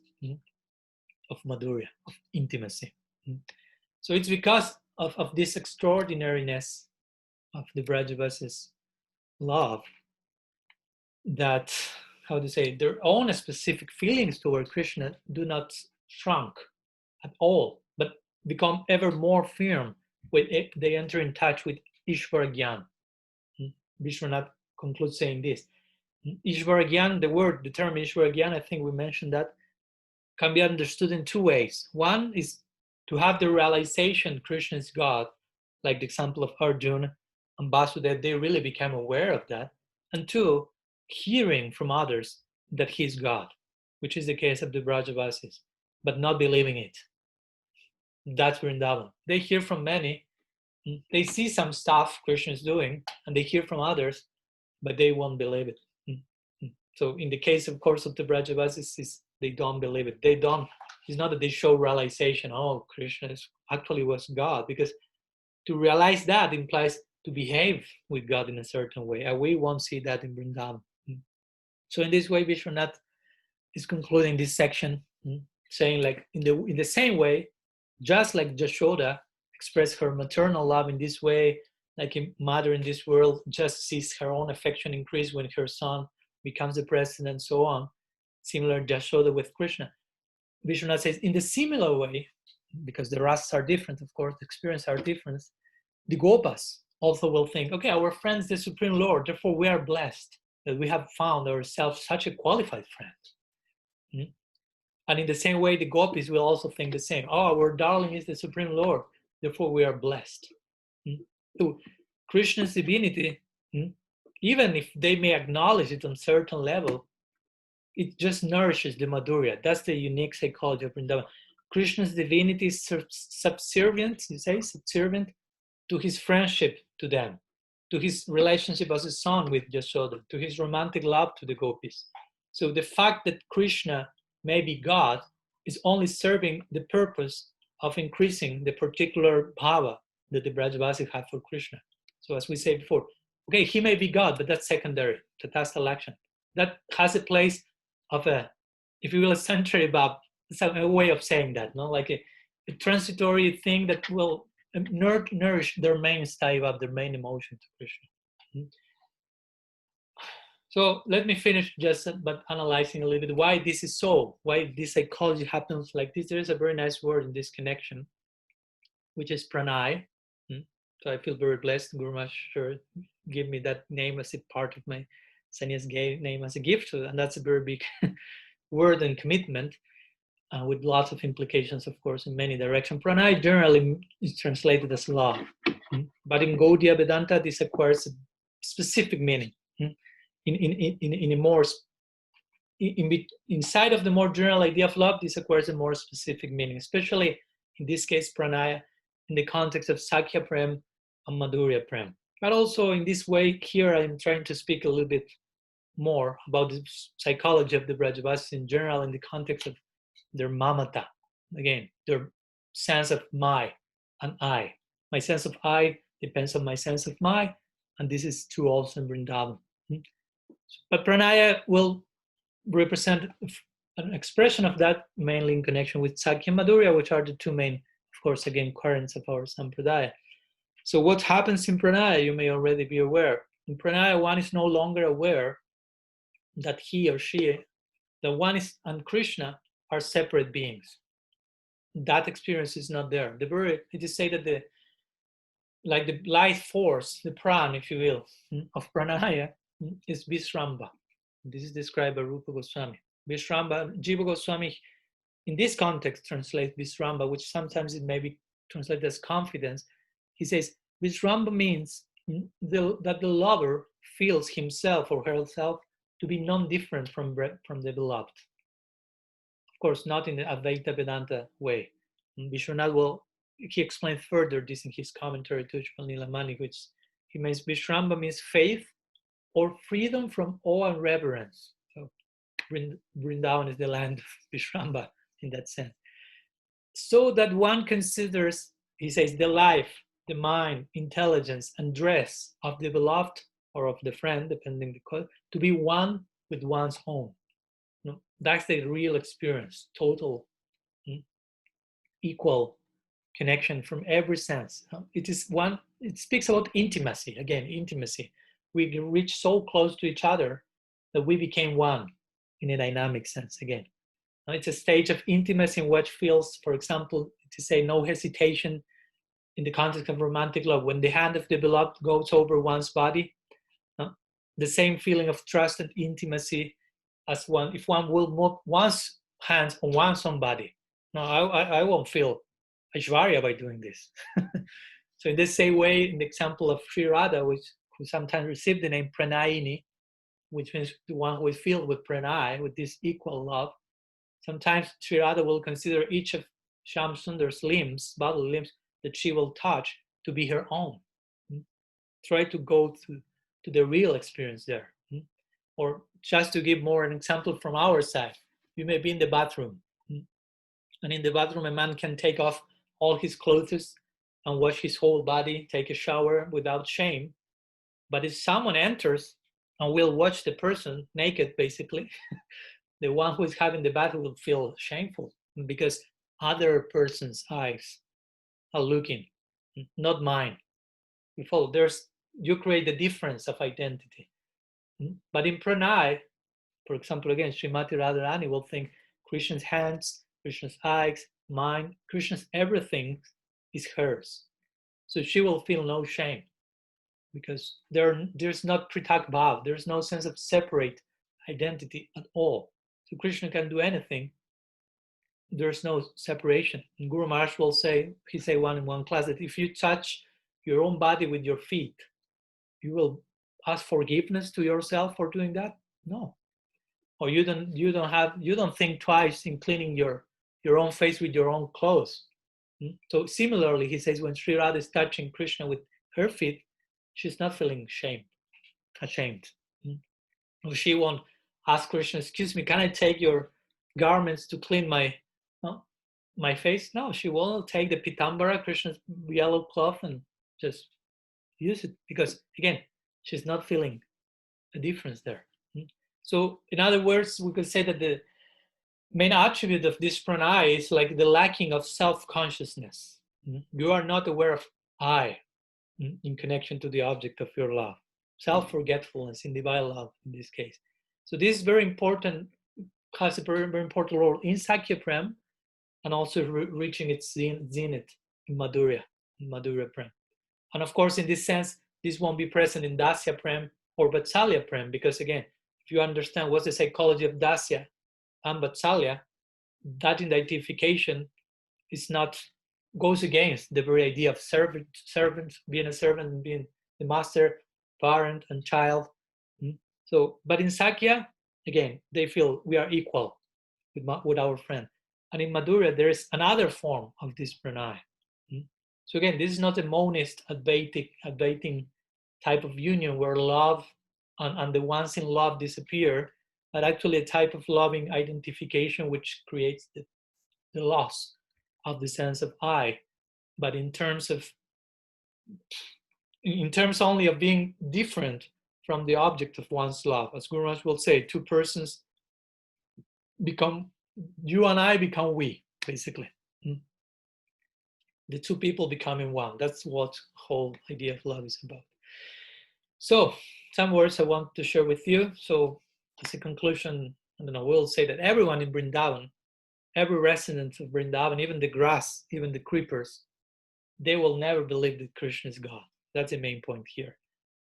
of Madhurya, of intimacy. So it's because of this extraordinariness of the Brajavasis' love that, how to say, their own specific feelings toward Krishna do not shrunk at all, but become ever more firm when they enter in touch with Ishvara Gyan. Vishwanath concludes saying this. Ishvara Gyan, the term Ishvara Gyan, I think we mentioned that, can be understood in two ways. One is to have the realization Krishna is God, like the example of Arjuna and Vasudeva, they really became aware of that. And two, hearing from others that he's God, which is the case of the Brajavasis, but not believing it. That's Vrindavan. They hear from many, they see some stuff Krishna is doing, and they hear from others, but they won't believe it. So in the case, of course, of the Brajavasis, they don't believe it. They don't, it's not that they show realization, oh, Krishna actually was God, because to realize that implies to behave with God in a certain way, and we won't see that in Vrindavan. So in this way, Vishwanath is concluding this section, saying like in the same way, just like Jashoda expressed her maternal love in this way, like a mother in this world just sees her own affection increase when her son becomes the president and so on. Similar Jashoda with Krishna. Vishwanath says, in the similar way, because the rasas are different, of course, the experiences are different, the Gopas also will think, okay, our friend is the Supreme Lord, therefore we are blessed that we have found ourselves such a qualified friend. And in the same way, the Gopis will also think the same. Oh, our darling is the Supreme Lord, therefore we are blessed. So Krishna's divinity, even if they may acknowledge it on a certain level, it just nourishes the Madhurya. That's the unique psychology of Vrindavan. Krishna's divinity is subservient, you say, subservient to his friendship to them, to his relationship as a son with Yashoda, to his romantic love to the gopis. So the fact that Krishna may be God is only serving the purpose of increasing the particular bhava that the Brajavasis have for Krishna. So as we said before, okay, he may be God, but that's secondary, tatastha lakshan. That has a place of a, if you will, a century bhav, a way of saying that, no? Like a transitory thing that will nourish their main staiva, their main emotion to Krishna. So let me finish just but analyzing a little bit why this is so, why this psychology happens like this. There is a very nice word in this connection, which is pranay. So I feel very blessed. Guru Maharaj gave me that name as a part of my sannyas name as a gift, and that's a very big word and commitment. With lots of implications, of course, in many directions. Pranay generally is translated as love, but in Gaudiya Vedanta, this acquires a specific meaning. In a more inside of the more general idea of love, this acquires a more specific meaning, especially in this case, pranaya, in the context of Sakya Prem and Madhurya Prem. But also in this way, here I'm trying to speak a little bit more about the psychology of the Brajavasis in general in the context of their mamata, again, their sense of my and I. My sense of I depends on my sense of my, and this is true also in Vrindavan. But pranaya will represent an expression of that mainly in connection with Sakya and Madhurya, which are the two main, of course, again, currents of our Sampradaya. So what happens in pranaya, you may already be aware. In pranaya, one is no longer aware that he or she, the one is and Krishna are separate beings. That experience is not there. It is said that the life force, the pran, if you will, of pranaya is Vishramba. This is described by Rupa Goswami. Vishramba, Jiva Goswami, in this context, translates Vishramba, which sometimes it may be translated as confidence. He says, Vishramba means that the lover feels himself or herself to be non-different from the beloved. Of course, not in the Advaita Vedanta way. Vishwanath he explained further this in his commentary to Ujjwal Nilamani, which he means Vishramba means faith or freedom from awe and reverence. So Vrindavan is the land of Vishramba in that sense. So that one considers, he says, the life, the mind, intelligence, and dress of the beloved or of the friend, depending the cause, to be one with one's own. That's the real experience, total, equal connection from every sense. It speaks about intimacy, again, intimacy. We reach so close to each other that we became one in a dynamic sense again. It's a stage of intimacy in which feels, for example, to say no hesitation in the context of romantic love. When the hand of the beloved goes over one's body, the same feeling of trust and intimacy as if one will move one's hands on one's own body. No, I won't feel Aishwarya by doing this. So in the same way, in the example of Sri Radha, who sometimes received the name Pranayini, which means the one who is filled with pranay, with this equal love, sometimes Sri Radha will consider each of Shyam Sundar's limbs, bodily limbs, that she will touch to be her own. Try to go to the real experience there. Or just to give more an example from our side, you may be in the bathroom. And in the bathroom, a man can take off all his clothes and wash his whole body, take a shower without shame. But if someone enters and will watch the person naked, basically, the one who is having the bath will feel shameful because other person's eyes are looking, not mine. You follow? You create the difference of identity. But in pranay, for example, again, Srimati Radharani will think Krishna's hands, Krishna's eyes, mind, Krishna's everything is hers. So she will feel no shame because there's not pritak bhav, there's no sense of separate identity at all. So Krishna can do anything. There's no separation. And Guru Maharaj will say, he say one in one class, that if you touch your own body with your feet, you will ask forgiveness to yourself for doing that? No. Or you don't think twice in cleaning your own face with your own clothes. So similarly, he says, when Sri Radha is touching Krishna with her feet, she's not feeling ashamed. Or she won't ask Krishna, excuse me, can I take your garments to clean my face? No, she will take the pitambara, Krishna's yellow cloth, and just use it because, again, she's not feeling a difference there. So in other words, we could say that the main attribute of this pranay is like the lacking of self-consciousness. You are not aware of I in connection to the object of your love. Self-forgetfulness in divine love in this case. So this is very important, has a very, very important role in Sakya Prem and also reaching its zenith in Madhurya Prem. And of course, in this sense, this won't be present in Dasya Prem or Vatsalya Prem because, again, if you understand what's the psychology of Dasya and Vatsalya, that identification goes against the very idea of servant, being a servant and being the master, parent, and child. So, but in Sakya, again, they feel we are equal with our friend. And in Madhurya, there is another form of this pranay. So again, this is not a monist Advaiting type of union where love and the ones in love disappear, but actually a type of loving identification which creates the loss of the sense of I. But in terms only of being different from the object of one's love, as Guru Maharaj will say, two persons become, you and I become we, basically. The two people becoming one. That's what whole idea of love is about. So some words I want to share with you. So as a conclusion, I don't know, we'll say that everyone in Vrindavan, every resident of Vrindavan, even the grass, even the creepers, they will never believe that Krishna is God. That's the main point here.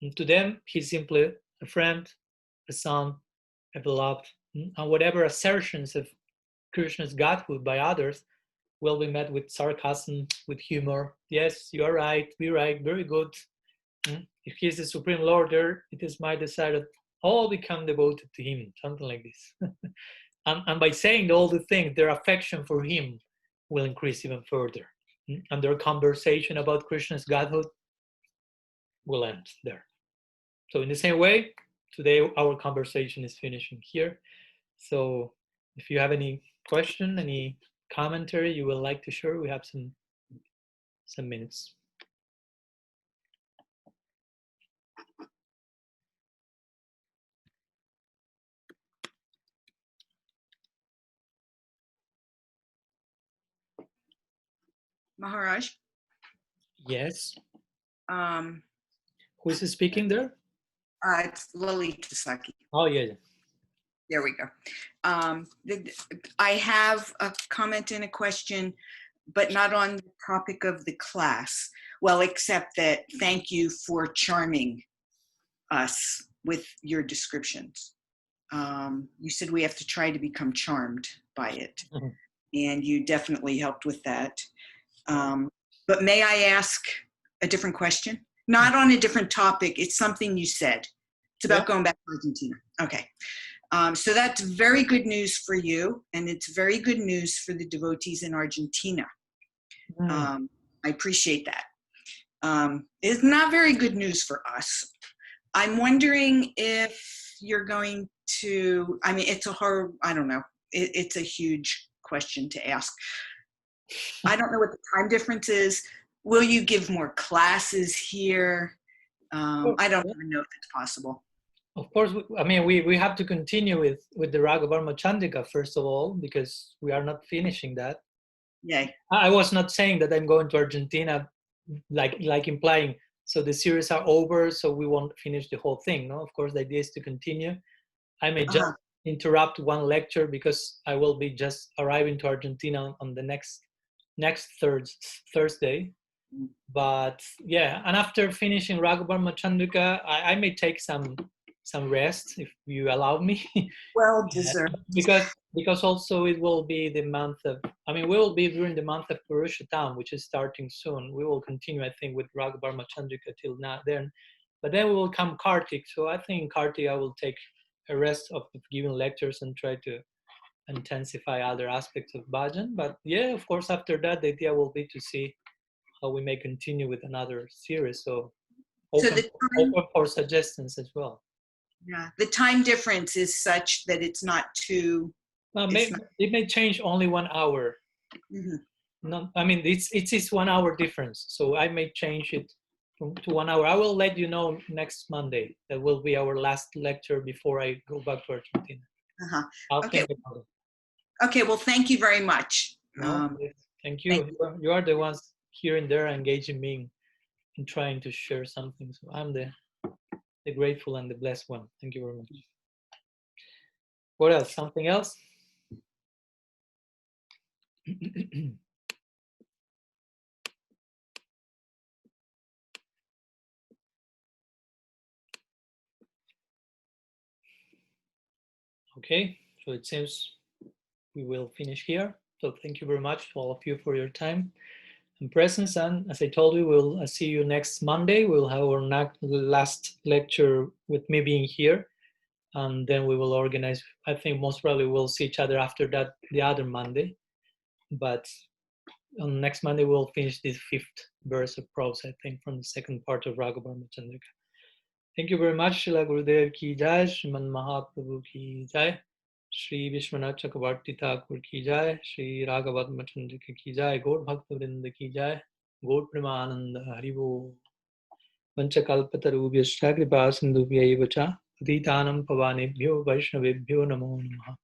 And to them, he's simply a friend, a son, a beloved, and whatever assertions of Krishna's godhood by others will be met with sarcasm, with humor. Yes, you are right, we're right, very good. If he is the Supreme Lord there, it is my desire that all become devoted to him, something like this. and by saying all the things, their affection for him will increase even further. And their conversation about Krishna's godhood will end there. So in the same way, today our conversation is finishing here. So if you have any question, any commentary you would like to share, we have some minutes. Maharaj? Yes. Um, Who is speaking there? it's Lalita Saki. Oh, yeah. There we go. I have a comment and a question, but not on the topic of the class. Well, except that thank you for charming us with your descriptions. You said we have to try to become charmed by it, and you definitely helped with that. But may I ask a different question? Not on a different topic. It's something you said. It's about going back to Argentina. Okay. So that's very good news for you, and it's very good news for the devotees in Argentina. I appreciate that. It's not very good news for us. I'm wondering if you're going to, I mean, it's a hard, I don't know, it's a huge question to ask. I don't know what the time difference is. Will you give more classes here? I don't even know if it's possible. Of course, I mean, we have to continue with the Raga-vartma-candrika, first of all, because we are not finishing that. Yay. I was not saying that I'm going to Argentina, like implying, so the series are over, so we won't finish the whole thing. No, of course, the idea is to continue. I may just interrupt one lecture because I will be just arriving to Argentina on the next Thursday. But yeah, and after finishing Raga-vartma-candrika, I may take some rest if you allow me. Well deserved. Because also it will be the month of, I mean, we will be during the month of Purushottam, which is starting soon. We will continue, I think, with Raga-vartma-candrika till now then. But then we will come Kartik. So I think in Kartik I will take a rest of giving lectures and try to intensify other aspects of bhajan. But yeah, of course, after that, the idea will be to see how we may continue with another series. So open for suggestions as well. Yeah, the time difference is such that it's not too. It may change only 1 hour. No, I mean it's 1 hour difference. So I may change it to 1 hour. I will let you know next Monday. That will be our last lecture before I go back to Argentina. I'll think about it. Okay, well, thank you very much. Thank you. You are the ones here and there engaging me in trying to share something. So I'm the grateful and the blessed one. Thank you very much. What else? Something else? Okay, so it seems we will finish here. So thank you very much to all of you for your time and presence. And as I told you, we'll see you next Monday. We'll have our last lecture with me being here. And then we will organize, I think most probably we'll see each other after that, the other Monday. But on next Monday, we'll finish this 5th verse of prose, I think, from the second part of Raga-vartma-candrika. Thank you very much. Srila Gurudev ki jai, Sriman Mahaprabhu ki jai, Shri Vishwanath Chakravarti Thakur ki jai, Shri Raga-vartma-candrika ki jai, Gaur Bhakta Vrinda ki jai, Gaur Premananda Haribo. Vanchakalpatarubhyascha kripa sindhubhyaiva cha Patitanam pavanebhyo Vaishnavebhyo namo namaha.